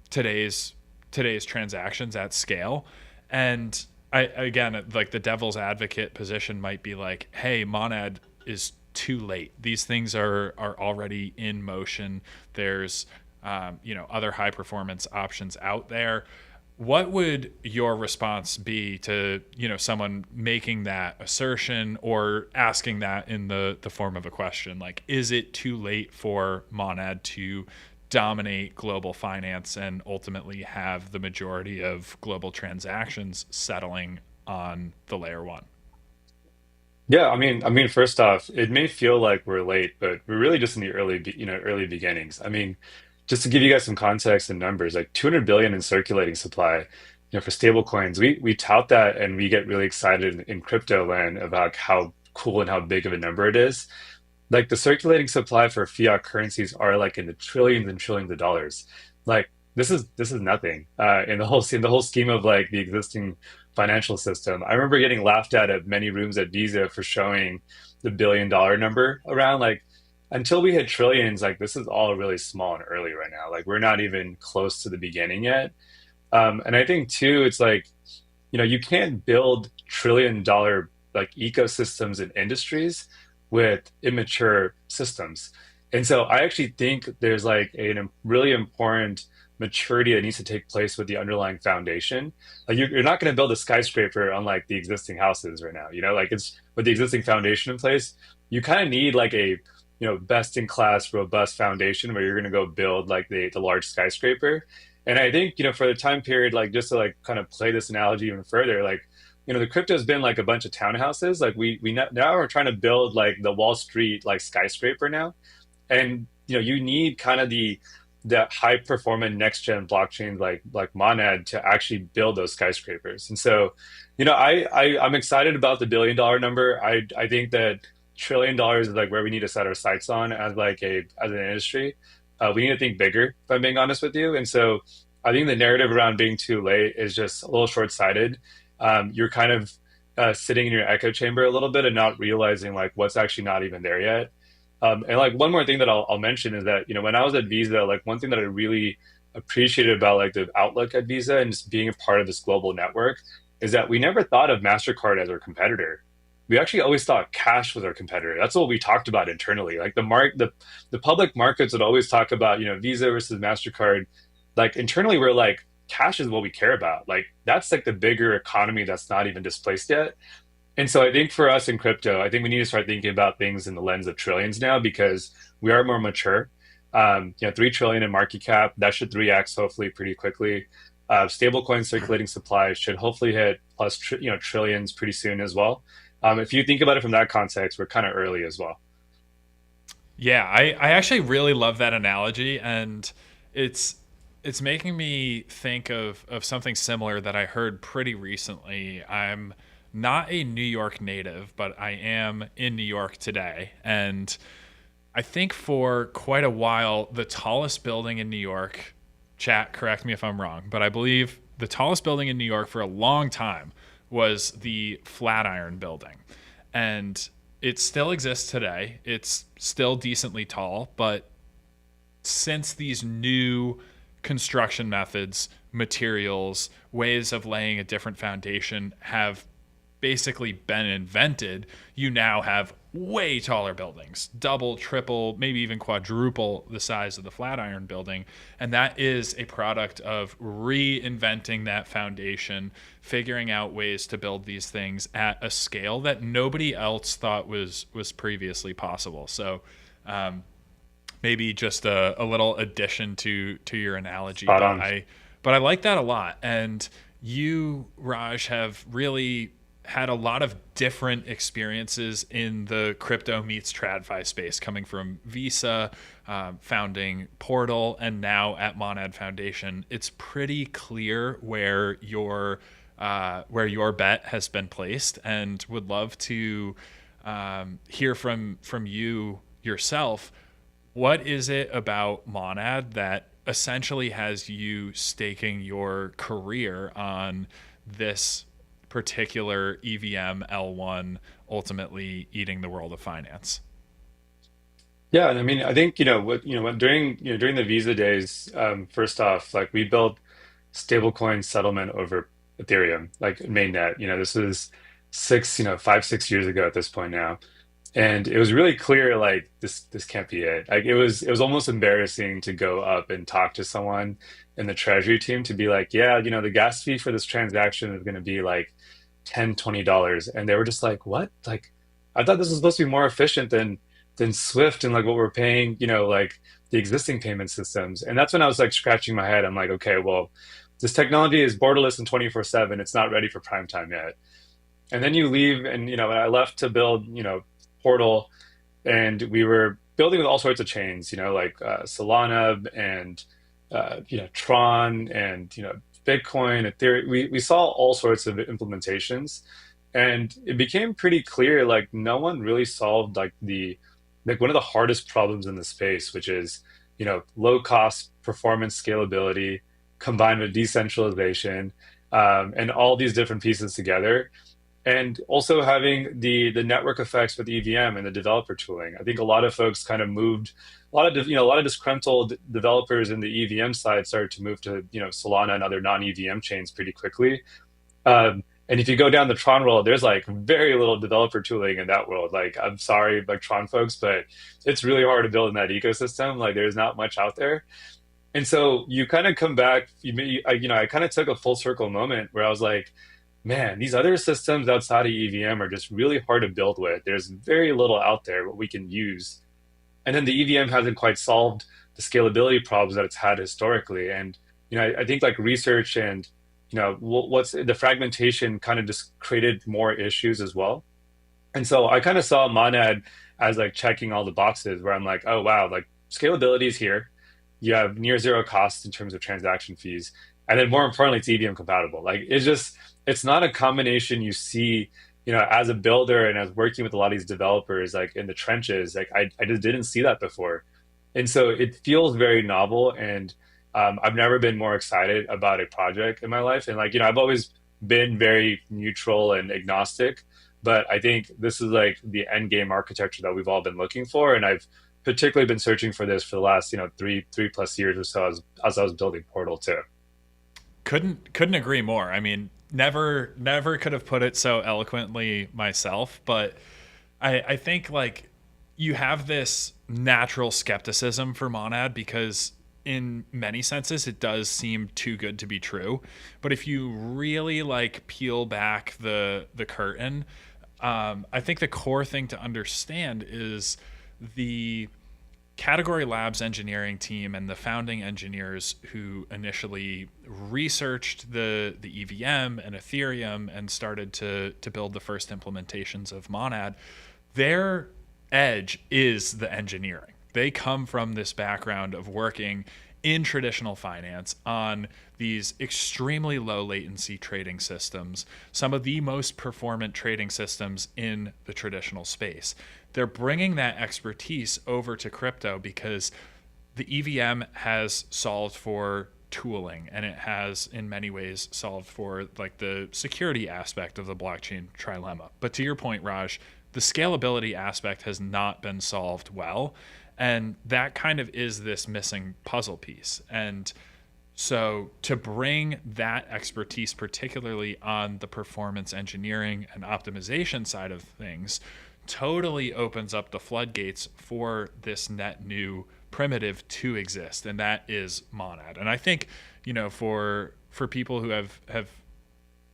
today's transactions at scale. And again, like the devil's advocate position might be like, hey, monad is too late. These things are already in motion. There's other high performance options out there. What would your response be to someone making that assertion or asking that in the form of a question? Like, is it too late for monad to dominate global finance and ultimately have the majority of global transactions settling on the layer one? Yeah, I mean, first off, it may feel like we're late, but we're really just in the early beginnings. I mean, just to give you guys some context and numbers, like 200 billion in circulating supply, for stable coins. We tout that and we get really excited in crypto land about how cool and how big of a number it is. Like the circulating supply for fiat currencies are like in the trillions and trillions of dollars. Like this is nothing in the whole scheme of like the existing financial system. I remember getting laughed at many rooms at Visa for showing the $1 billion number around. Like until we hit trillions, like this is all really small and early right now. Like we're not even close to the beginning yet. And I think too, it's like you can't build $1 trillion like ecosystems and industries with immature systems. And so I actually think there's like a really important maturity that needs to take place with the underlying foundation. Like you're not going to build a skyscraper unlike the existing houses right now. Like it's with the existing foundation in place, you kind of need like a best in class, robust foundation where you're going to go build like the large skyscraper. And I think for the time period, like just to like kind of play this analogy even further, like the crypto has been like a bunch of townhouses. Like now we're trying to build like the Wall Street like skyscraper now, and you need kind of the high performant next gen blockchains like Monad to actually build those skyscrapers. And so, I'm excited about the $1 billion number. I think that $1 trillion is like where we need to set our sights on as an industry. We need to think bigger, if I'm being honest with you. And so I think the narrative around being too late is just a little short-sighted. You're kind of sitting in your echo chamber a little bit and not realizing like what's actually not even there yet. And like one more thing that I'll mention is that, when I was at Visa, like one thing that I really appreciated about like the outlook at Visa and just being a part of this global network is that we never thought of MasterCard as our competitor. We actually always thought cash was our competitor. That's what we talked about internally. Like the public markets would always talk about, Visa versus MasterCard. Like internally, we're like, cash is what we care about. Like that's like the bigger economy that's not even displaced yet. And so I think for us in crypto, I think we need to start thinking about things in the lens of trillions now because we are more mature. 3 trillion in market cap, that should 3x hopefully pretty quickly. Stablecoin circulating supply should hopefully hit plus trillions pretty soon as well. If you think about it from that context, we're kind of early as well. Yeah, I actually really love that analogy, and it's making me think of something similar that I heard pretty recently. I'm not a New York native, but I am in New York today. And I think for quite a while, the tallest building in New York, chat, correct me if I'm wrong, but I believe the tallest building in New York for a long time was the Flatiron Building. And it still exists today. It's still decently tall, but since these new construction methods, materials, ways of laying a different foundation have basically been invented, you now have way taller buildings, double, triple, maybe even quadruple the size of the Flatiron Building. And that is a product of reinventing that foundation, figuring out ways to build these things at a scale that nobody else thought was previously possible. So maybe just a little addition to your analogy. But I like that a lot. And you, Raj, have really had a lot of different experiences in the crypto meets TradFi space, coming from Visa, founding Portal, and now at Monad Foundation. It's pretty clear where your bet has been placed, and would love to hear from you yourself. What is it about Monad that essentially has you staking your career on this particular EVM L1 ultimately eating the world of finance? Yeah, I mean, I think during the Visa days, first off, like we built stablecoin settlement over Ethereum, like mainnet. This was 5, 6 years ago at this point now, and it was really clear like this can't be it. Like it was almost embarrassing to go up and talk to someone in the treasury team to be like, yeah, the gas fee for this transaction is going to be like $10, $20, and they were just like, what? Like, I thought this was supposed to be more efficient than Swift and like what we're paying, like the existing payment systems. And that's when I was like scratching my head. I'm like, okay, well, this technology is borderless and 24/7. It's not ready for prime time yet. And then you leave, and I left to build, Portal, and we were building with all sorts of chains, like Solana and Tron and Bitcoin, Ethereum. We saw all sorts of implementations, and it became pretty clear like no one really solved like one of the hardest problems in the space, which is low cost performance scalability combined with decentralization, and all these different pieces together, and also having the network effects with EVM and the developer tooling. I think a lot of folks kind of moved, a lot of disgruntled developers in the EVM side started to move to Solana and other non-EVM chains pretty quickly. And if you go down the Tron world, there's like very little developer tooling in that world. Like, I'm sorry, like Tron folks, but it's really hard to build in that ecosystem. Like, there's not much out there. And so you kind of come back, I kind of took a full circle moment where I was like, man, these other systems outside of EVM are just really hard to build with. There's very little out there what we can use. And then the EVM hasn't quite solved the scalability problems that it's had historically. And, I think like research and what's the fragmentation kind of just created more issues as well. And so I kind of saw Monad as like checking all the boxes where I'm like, oh wow, like scalability is here. You have near zero costs in terms of transaction fees. And then more importantly, it's EVM compatible. Like it's not a combination you see, as a builder and as working with a lot of these developers, like in the trenches, like I just didn't see that before. And so it feels very novel, and I've never been more excited about a project in my life. And like, I've always been very neutral and agnostic, but I think this is like the end game architecture that we've all been looking for. And I've particularly been searching for this for the last, 3+ years or so as I was building Portal too. Couldn't agree more. I mean, never could have put it so eloquently myself, but I think like you have this natural skepticism for Monad because in many senses it does seem too good to be true. But if you really like peel back the curtain, I think the core thing to understand is the Category Labs engineering team and the founding engineers who initially researched the EVM and Ethereum and started to build the first implementations of Monad, their edge is the engineering. They come from this background of working in traditional finance on these extremely low latency trading systems, some of the most performant trading systems in the traditional space. They're bringing that expertise over to crypto because the EVM has solved for tooling, and it has in many ways solved for like the security aspect of the blockchain trilemma. But to your point, Raj, the scalability aspect has not been solved well. And that kind of is this missing puzzle piece. And so to bring that expertise, particularly on the performance engineering and optimization side of things, totally opens up the floodgates for this net new primitive to exist. And that is Monad. And I think, for people who have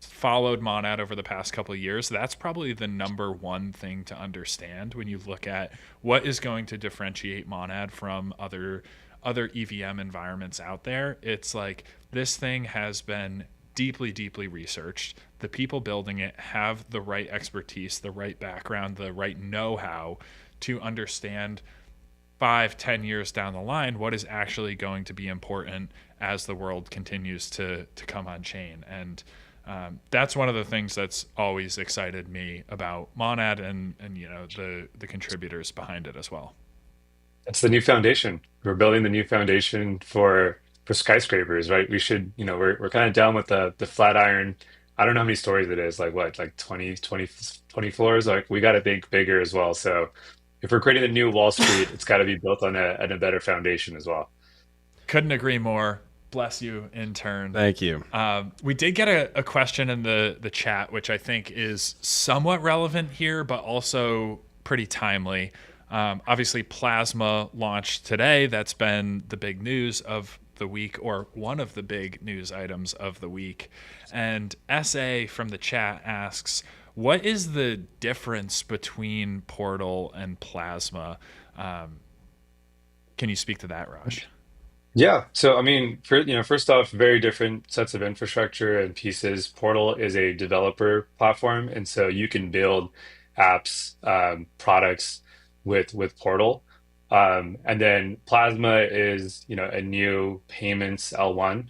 followed Monad over the past couple of years, that's probably the number one thing to understand when you look at what is going to differentiate Monad from other EVM environments out there. It's like this thing has been deeply, deeply researched. The people building it have the right expertise, the right background, the right know-how to understand 5-10 years down the line what is actually going to be important as the world continues to come on chain. And that's one of the things that's always excited me about Monad and the contributors behind it as well. It's the new foundation. We're building the new foundation for skyscrapers, right? We should, we're kind of done with the flat iron. I don't know how many stories it is, like what, like 20 floors? Like we got to think bigger as well. So if we're creating a new Wall Street, it's got to be built on a better foundation as well. Couldn't agree more. Bless you, intern. Thank you. We did get a question in the chat, which I think is somewhat relevant here, but also pretty timely. Obviously, Plasma launched today. That's been the big news of the week, or one of the big news items of the week. And SA from the chat asks, what is the difference between Portal and Plasma? Can you speak to that, Raj? Yeah. So, I mean, first off, very different sets of infrastructure and pieces. Portal is a developer platform, and so you can build apps, products with Portal. And then Plasma is, a new payments L1.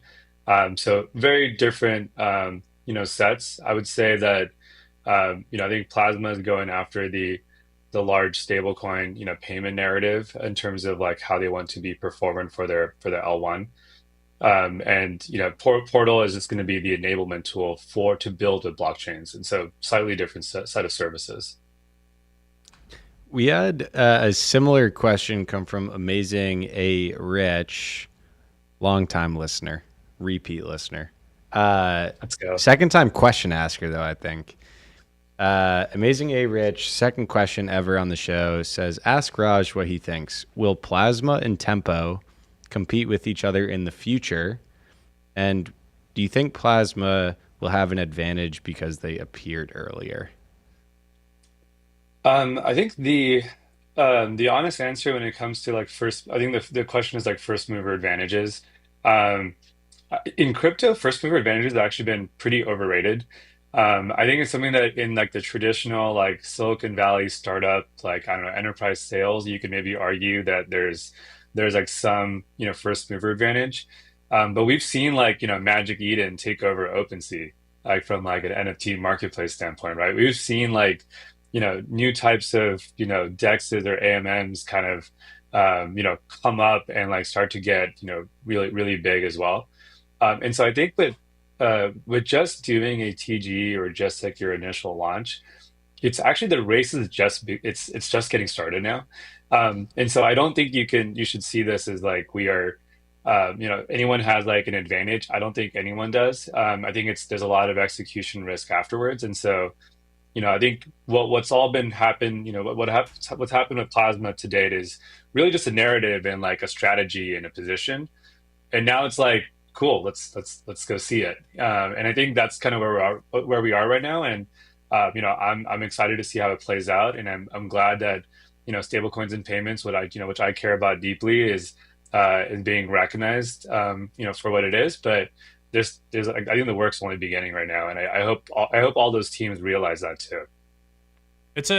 So very different, sets. I would say that, I think Plasma is going after the large stablecoin, payment narrative in terms of like how they want to be performant for their L1. And Portal is just going to be the enablement tool to build with blockchains, and so slightly different set of services. We had a similar question come from Amazing A Rich, longtime listener, repeat listener. Let's go. Second time question asker though, I think. Amazing A Rich, second question ever on the show, says, ask Raj what he thinks. Will Plasma and Tempo compete with each other in the future? And do you think Plasma will have an advantage because they appeared earlier? I think the honest answer when it comes to like I think the question is like first mover advantages. Um, in crypto, first mover advantages have actually been pretty overrated. I think it's something that in like the traditional like Silicon Valley startup, like I don't know, enterprise sales, you could maybe argue that there's like some first mover advantage. But we've seen like Magic Eden take over OpenSea, like from like an NFT marketplace standpoint, right? We've seen like new types of DEXs or AMMs kind of come up and like start to get really really big as well. And so I think with just doing a TG or just like your initial launch, it's actually the race is it's just getting started now. And so I don't think you should see this as like we are anyone has like an advantage. I don't think anyone does. I think there's a lot of execution risk afterwards. And so I think what's happened what's happened with Plasma to date is really just a narrative and like a strategy and a position. And now it's like, cool, let's go see it. And I think that's kind of where we are right now. And I'm excited to see how it plays out. And I'm glad that stablecoins and payments, which I care about deeply, is being recognized for what it is. But I think the work's only beginning right now, and I hope all those teams realize that too. It's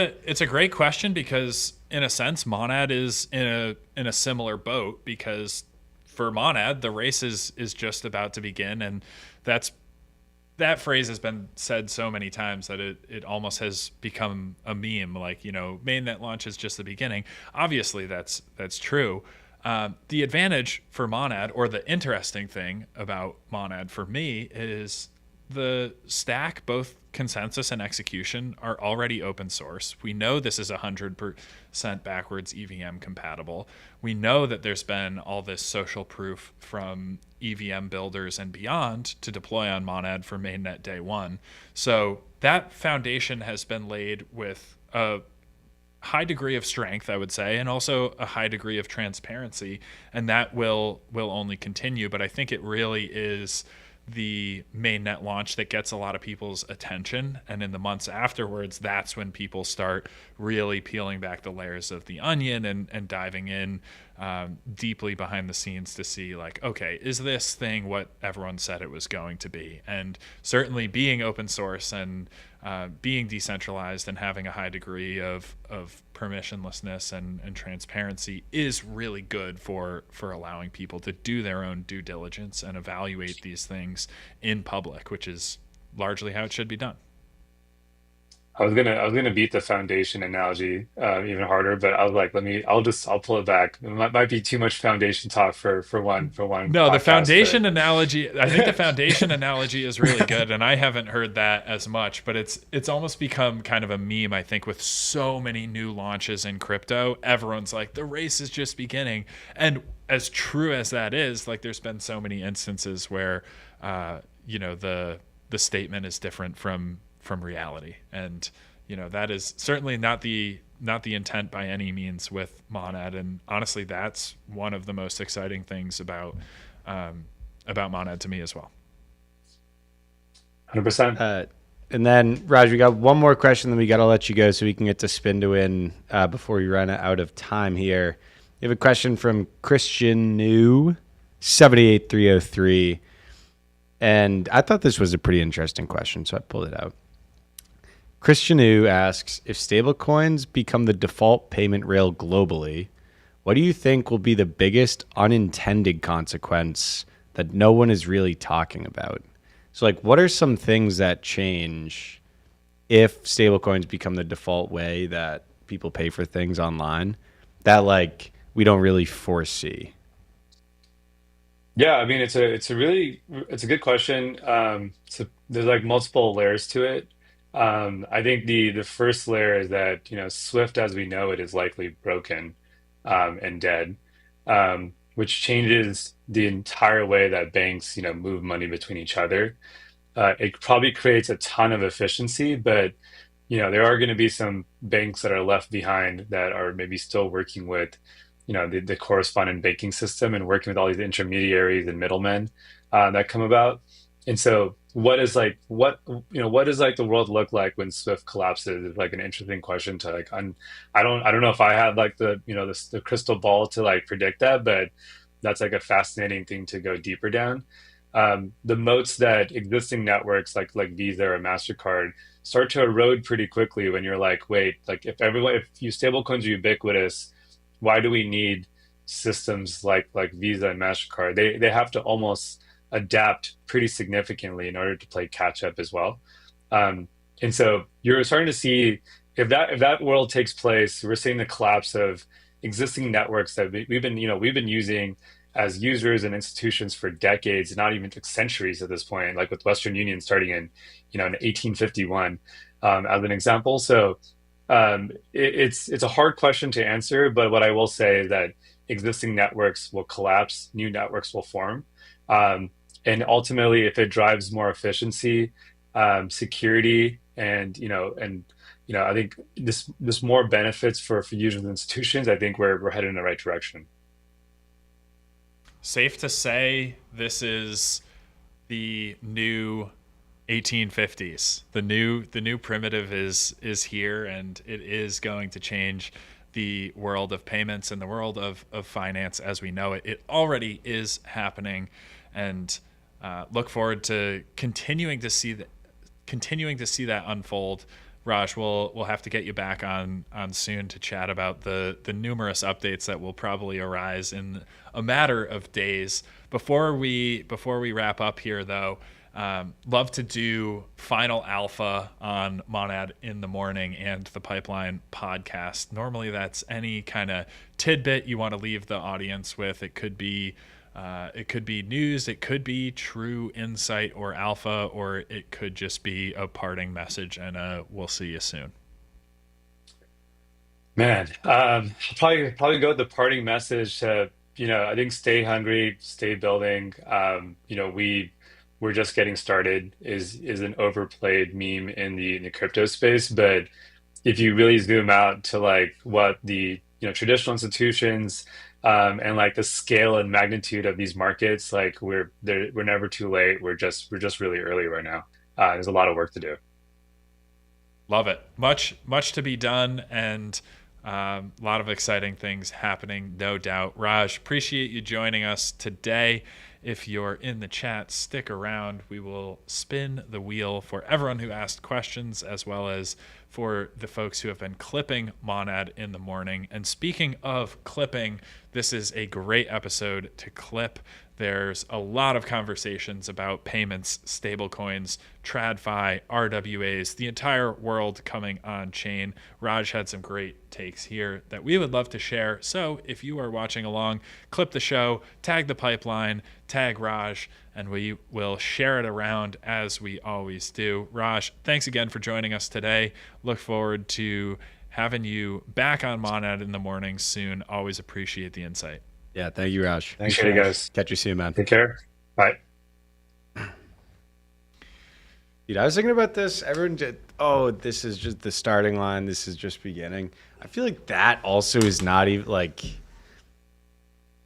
a great question because in a sense Monad is in a similar boat, because for Monad the race is just about to begin, and that phrase has been said so many times that it almost has become a meme, like mainnet launch is just the beginning. Obviously that's true. The advantage for Monad, or the interesting thing about Monad for me, is the stack, both consensus and execution, are already open source. We know this is 100% backwards EVM compatible. We know that there's been all this social proof from EVM builders and beyond to deploy on Monad for mainnet day one. So that foundation has been laid with a high degree of strength, I would say, and also a high degree of transparency, and that will only continue. But I think it really is the mainnet launch that gets a lot of people's attention, and in the months afterwards, that's when people start really peeling back the layers of the onion and diving in deeply behind the scenes to see like, okay, is this thing what everyone said it was going to be? And certainly being open source and being decentralized and having a high degree of permissionlessness and transparency is really good for allowing people to do their own due diligence and evaluate these things in public, which is largely how it should be done. I was gonna beat the foundation analogy even harder, but I was like, I'll pull it back. It might be too much foundation talk for one No, the podcast, foundation analogy, I think the foundation analogy is really good, and I haven't heard that as much, but it's almost become kind of a meme, I think, with so many new launches in crypto. Everyone's like, the race is just beginning. And as true as that is, like there's been so many instances where the statement is different from reality, and that is certainly not the intent by any means with Monad. And honestly, that's one of the most exciting things about Monad to me as well. 100%. And then Raj, we got one more question, then we got to let you go so we can get to spin to win before we run out of time here. We have a question from Christian New 78303, and I thought this was a pretty interesting question, so I pulled it out. Christian New asks, if stablecoins become the default payment rail globally, what do you think will be the biggest unintended consequence that no one is really talking about? So like, what are some things that change if stablecoins become the default way that people pay for things online that like we don't really foresee? Yeah, I mean, it's a good question. So there's like multiple layers to it. I think the first layer is that, Swift as we know it is likely broken and dead, which changes the entire way that banks, move money between each other. It probably creates a ton of efficiency, but there are going to be some banks that are left behind that are maybe still working with, the correspondent banking system and working with all these intermediaries and middlemen that come about. And so, what does like the world look like when Swift collapses? Is like an interesting question to like. I don't know if I had like the crystal ball to like predict that, but that's like a fascinating thing to go deeper down. The moats that existing networks like Visa or MasterCard start to erode pretty quickly when you're like, wait, like if you stablecoins are ubiquitous, why do we need systems like Visa and MasterCard? They have to almost adapt pretty significantly in order to play catch up as well. And so you're starting to see if that world takes place, we're seeing the collapse of existing networks that we've been using as users and institutions for decades, not even centuries at this point, like with Western Union starting in 1851 as an example. So it's a hard question to answer, but what I will say is that existing networks will collapse, new networks will form, and ultimately, if it drives more efficiency, security, and I think this more benefits for users and institutions. I think we're headed in the right direction. Safe to say, this is the new 1850s. The new primitive is here, and it is going to change the world of payments and the world of finance as we know it. It already is happening, and look forward to continuing to see that unfold. Raj, we'll have to get you back on soon to chat about the numerous updates that will probably arise in a matter of days. Before we wrap up here, though, love to do final alpha on Monad in the morning and the Pipeline podcast. Normally, that's any kind of tidbit you want to leave the audience with. It could be news, it could be true insight or alpha, or it could just be a parting message and we'll see you soon. Man, probably go with the parting message to, I think stay hungry, stay building. We're just getting started is an overplayed meme in the crypto space, but if you really zoom out to like what the traditional institutions and like the scale and magnitude of these markets, like we're never too late. We're just really early right now. There's a lot of work to do. Love it. Much to be done, and A lot of exciting things happening, no doubt. Raj, appreciate you joining us today. If you're in the chat, stick around. We will spin the wheel for everyone who asked questions, as well as for the folks who have been clipping Monad in the morning. And speaking of clipping, this is a great episode to clip. There's a lot of conversations about payments, stablecoins, TradFi, RWAs, the entire world coming on chain. Raj had some great takes here that we would love to share. So if you are watching along, clip the show, tag the pipeline, tag Raj, and we will share it around as we always do. Raj, thanks again for joining us today. Look forward to having you back on Monad in the morning soon. Always appreciate the insight. Yeah, thank you, Raj. Thanks, Appreciate it, Raj. guys. Catch you soon, man. Take care. Bye. Dude, I was thinking about this. Everyone did, this is just the starting line. This is just beginning. I feel like that also is not even like,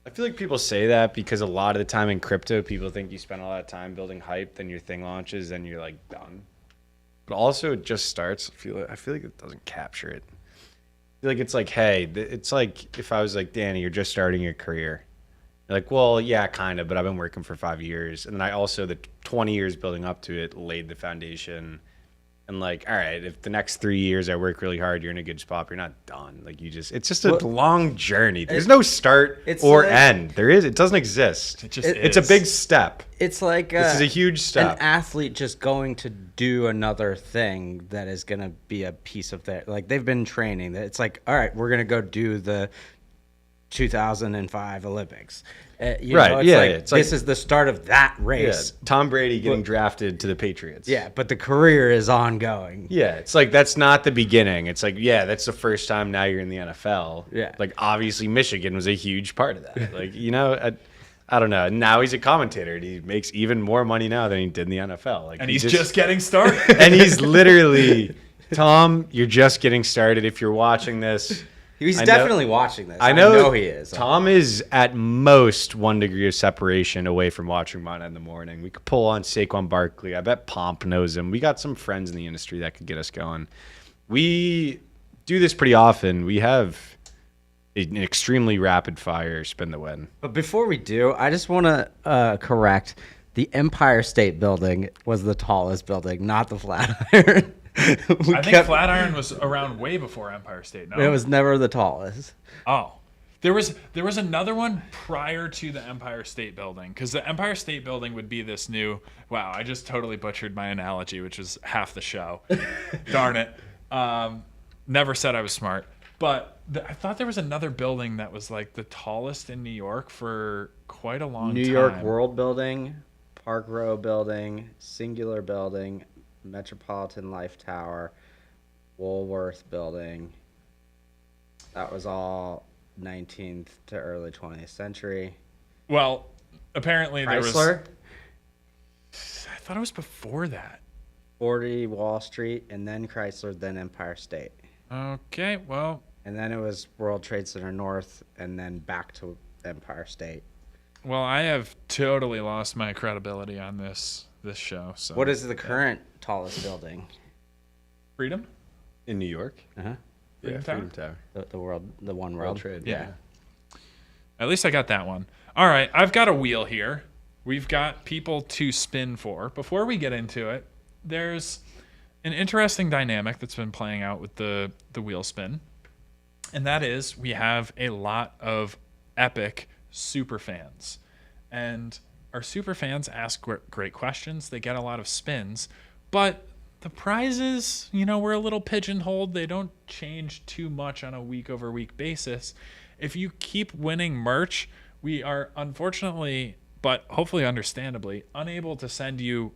I feel like people say that because a lot of the time in crypto, people think you spend a lot of time building hype, then your thing launches, and you're like done. But also it just starts. I feel like it doesn't capture it. I feel like it's like, hey, it's like if I was like, Danny, you're just starting your career. You're like, well, yeah, kind of, but I've been working for 5 years. And then I also, the 20 years building up to it, laid the foundation. And like, all right, if the next 3 years I work really hard, you're in a good spot, but you're not done. Like you just, it's just a long journey. There's no start or like, end. It doesn't exist. It's a big step. It's like this is a huge step. An athlete just going to do another thing that is going to be a piece of their, like they've been training. It's like, all right, we're going to go do the 2005 Olympics. It's like this is the start of that race. Yeah, Tom Brady getting drafted to the Patriots. Yeah, but the career is ongoing. Yeah, it's like that's not the beginning. It's like, yeah, that's the first time now you're in the NFL. Yeah. Like obviously Michigan was a huge part of that. Like, I don't know. Now he's a commentator and he makes even more money now than he did in the NFL. Like, and he's just getting started. And he's literally, Tom, you're just getting started. If you're watching this, He's definitely watching this. I know he is. Tom is at most 1 degree of separation away from watching Monad in the morning. We could pull on Saquon Barkley. I bet Pomp knows him. We got some friends in the industry that could get us going. We do this pretty often. We have an extremely rapid fire spin the win. But before we do, I just want to correct. The Empire State Building was the tallest building, not the Flatiron. I think Flatiron was around way before Empire State. No, it was never the tallest. Oh, there was another one prior to the Empire State Building, because the Empire State Building would be this new. Wow, I just totally butchered my analogy, which was half the show. Darn it. Never said I was smart, but I thought there was another building that was like the tallest in New York for quite a long time. New York World Building, Park Row Building, Singular Building, Metropolitan Life Tower, Woolworth Building. That was all 19th to early 20th century. Well, apparently there was. Chrysler? I thought it was before that. 40 Wall Street, and then Chrysler, then Empire State. Okay, well. And then it was World Trade Center North, and then back to Empire State. Well, I have totally lost my credibility on this show. So what is the current tallest building? Freedom in New York. Freedom Tower. The One World Trade. Yeah. At least I got that one. All right, I've got a wheel here. We've got people to spin for. Before we get into it, there's an interesting dynamic that's been playing out with the wheel spin, and that is we have a lot of epic super fans, and our super fans ask great questions. They get a lot of spins, but the prizes, we're a little pigeonholed. They don't change too much on a week-over-week basis. If you keep winning merch, we are unfortunately, but hopefully understandably, unable to send you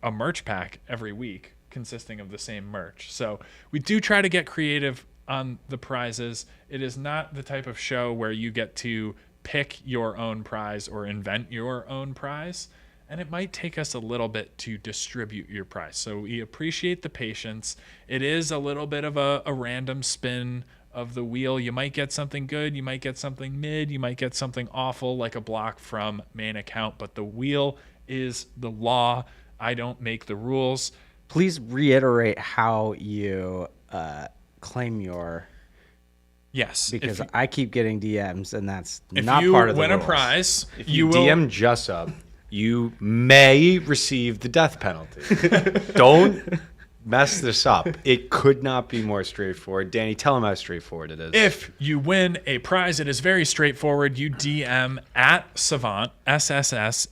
a merch pack every week consisting of the same merch. So we do try to get creative on the prizes. It is not the type of show where you get to pick your own prize or invent your own prize, and it might take us a little bit to distribute your prize. So we appreciate the patience. It is a little bit of a random spin of the wheel. You might get something good, you might get something mid, you might get something awful like a block from main account, but the wheel is the law. I don't make the rules. Please reiterate how you claim your Yes, because I keep getting DMs, and that's if not you part of the win rules. a prize, If you you will. DM Jessup, you may receive the death penalty. Don't mess this up. It could not be more straightforward. Danny, tell him how straightforward it is. If you win a prize, it is very straightforward. You DM at Savant, SSSAVANTTT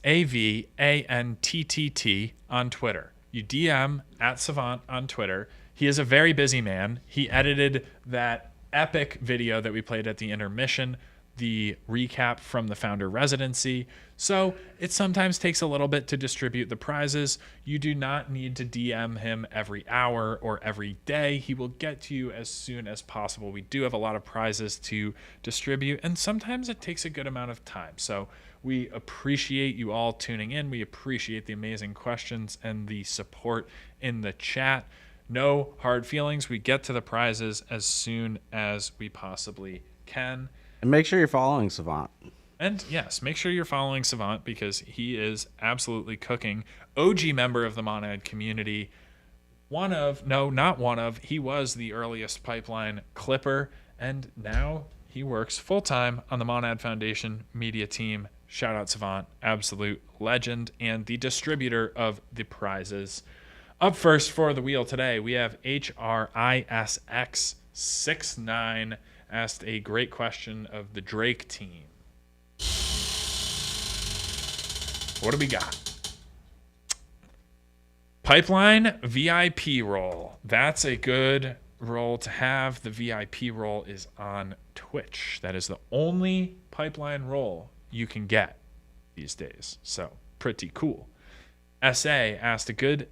on Twitter. You DM at Savant on Twitter. He is a very busy man. He edited that epic video that we played at the intermission, the recap from the founder residency. So it sometimes takes a little bit to distribute the prizes. You do not need to DM him every hour or every day. He will get to you as soon as possible. We do have a lot of prizes to distribute, and sometimes it takes a good amount of time. So we appreciate you all tuning in. We appreciate the amazing questions and the support in the chat. No hard feelings. We get to the prizes as soon as we possibly can. And make sure you're following Savant. And yes, make sure you're following Savant because he is absolutely cooking. OG member of the Monad community. He was the earliest pipeline clipper, and now he works full-time on the Monad Foundation media team. Shout out Savant, absolute legend, and the distributor of the prizes. Up first for the wheel today, we have HRISX69 asked a great question of the Drake team. What do we got? Pipeline VIP role. That's a good role to have. The VIP role is on Twitch. That is the only pipeline role you can get these days. So pretty cool. SA asked a good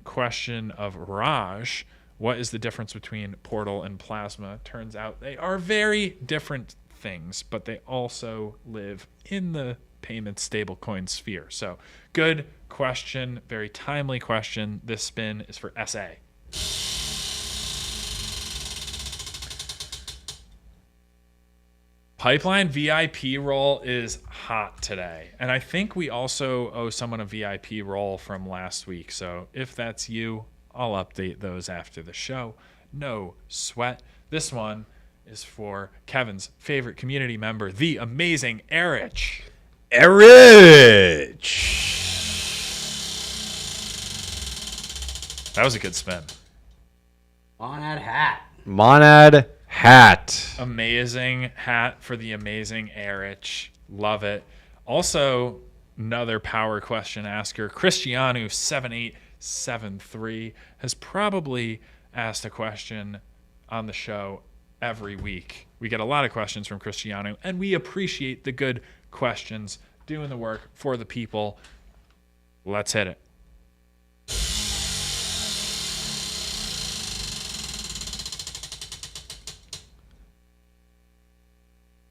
question of Raj. What is the difference between Portal and Plasma? Turns out they are very different things, but they also live in the payment stablecoin sphere. So good question, very timely question. This spin is for SA. Pipeline VIP role is hot today. And I think we also owe someone a VIP role from last week. So if that's you, I'll update those after the show. No sweat. This one is for Kevin's favorite community member, the amazing Erich. That was a good spin. Monad hat. Monad hat. Amazing hat for the amazing Erich. Love it. Also, another power question asker, Cristiano7873, has probably asked a question on the show every week. We get a lot of questions from Cristiano, and we appreciate the good questions, doing the work for the people. Let's hit it.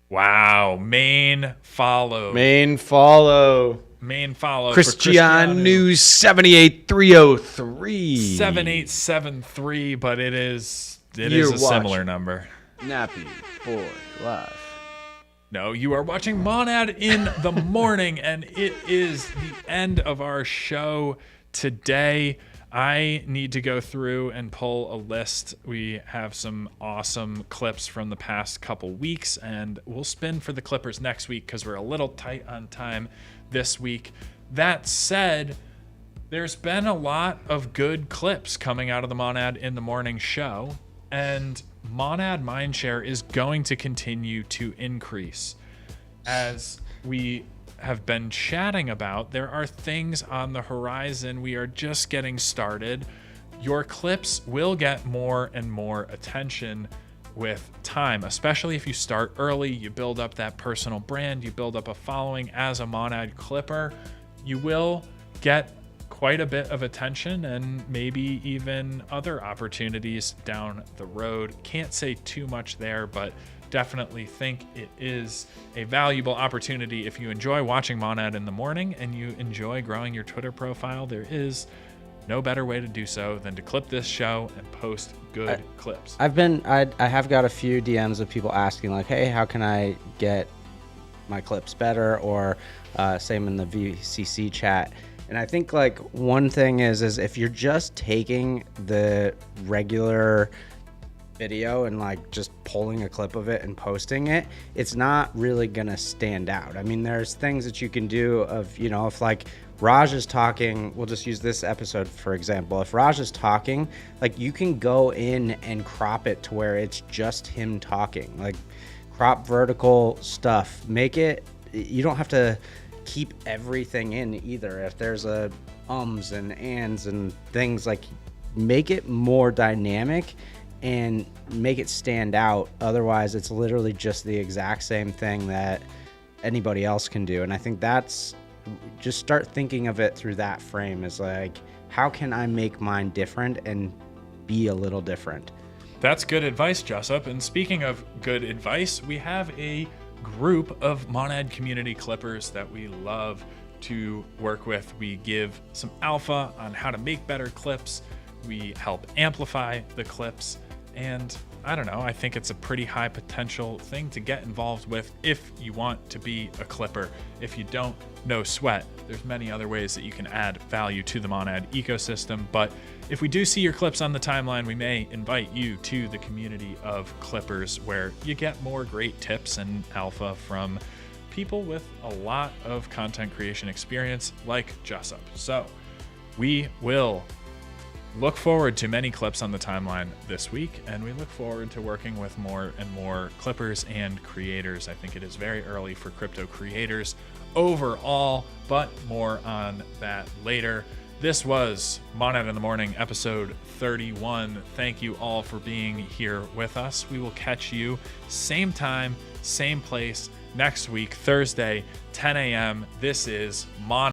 Wow, main follow. Cristiano News 78303. 7873, but it is You're a similar number. Nappy Boy Live. No, you are watching Monad in the morning, and it is the end of our show today. I need to go through and pull a list. We have some awesome clips from the past couple weeks, and we'll spin for the Clippers next week because we're a little tight on time this week. That said, there's been a lot of good clips coming out of the Monad in the Morning show, and Monad Mindshare is going to continue to increase. As we have been chatting about, there are things on the horizon. We are just getting started. Your clips will get more and more attention with time, especially if you start early, you build up that personal brand, you build up a following as a Monad clipper, you will get quite a bit of attention and maybe even other opportunities down the road. Can't say too much there, but definitely think it is a valuable opportunity if you enjoy watching Monad in the morning and you enjoy growing your Twitter profile. There is no better way to do so than to clip this show and post good clips. I have got a few DMs of people asking like, hey, how can I get my clips better? Or same in the VCC chat. And I think like one thing is if you're just taking the regular video and like just pulling a clip of it and posting it, it's not really gonna stand out. I mean, there's things that you can do of, you know, if like Raj is talking, we'll just use this episode for example. If Raj is talking, like you can go in and crop it to where it's just him talking, like crop vertical stuff, make it, you don't have to keep everything in either. If there's a ums and ands and things, like make it more dynamic and make it stand out. Otherwise, it's literally just the exact same thing that anybody else can do. And I think that's, just start thinking of it through that frame, as like, how can I make mine different and be a little different? That's good advice, Jessup. And speaking of good advice, we have a group of Monad community clippers that we love to work with. We give some alpha on how to make better clips. We help amplify the clips. And I don't know, I think it's a pretty high potential thing to get involved with if you want to be a clipper. If you don't, no sweat. There's many other ways that you can add value to the Monad ecosystem. But if we do see your clips on the timeline, we may invite you to the community of clippers where you get more great tips and alpha from people with a lot of content creation experience like Jessup. So we will look forward to many clips on the timeline this week, and we look forward to working with more and more clippers and creators. I think it is very early for crypto creators overall, but more on that later. This was Monad in the Morning, episode 31. Thank you all for being here with us. We will catch you same time, same place next week, Thursday, 10 a.m. This is Monad.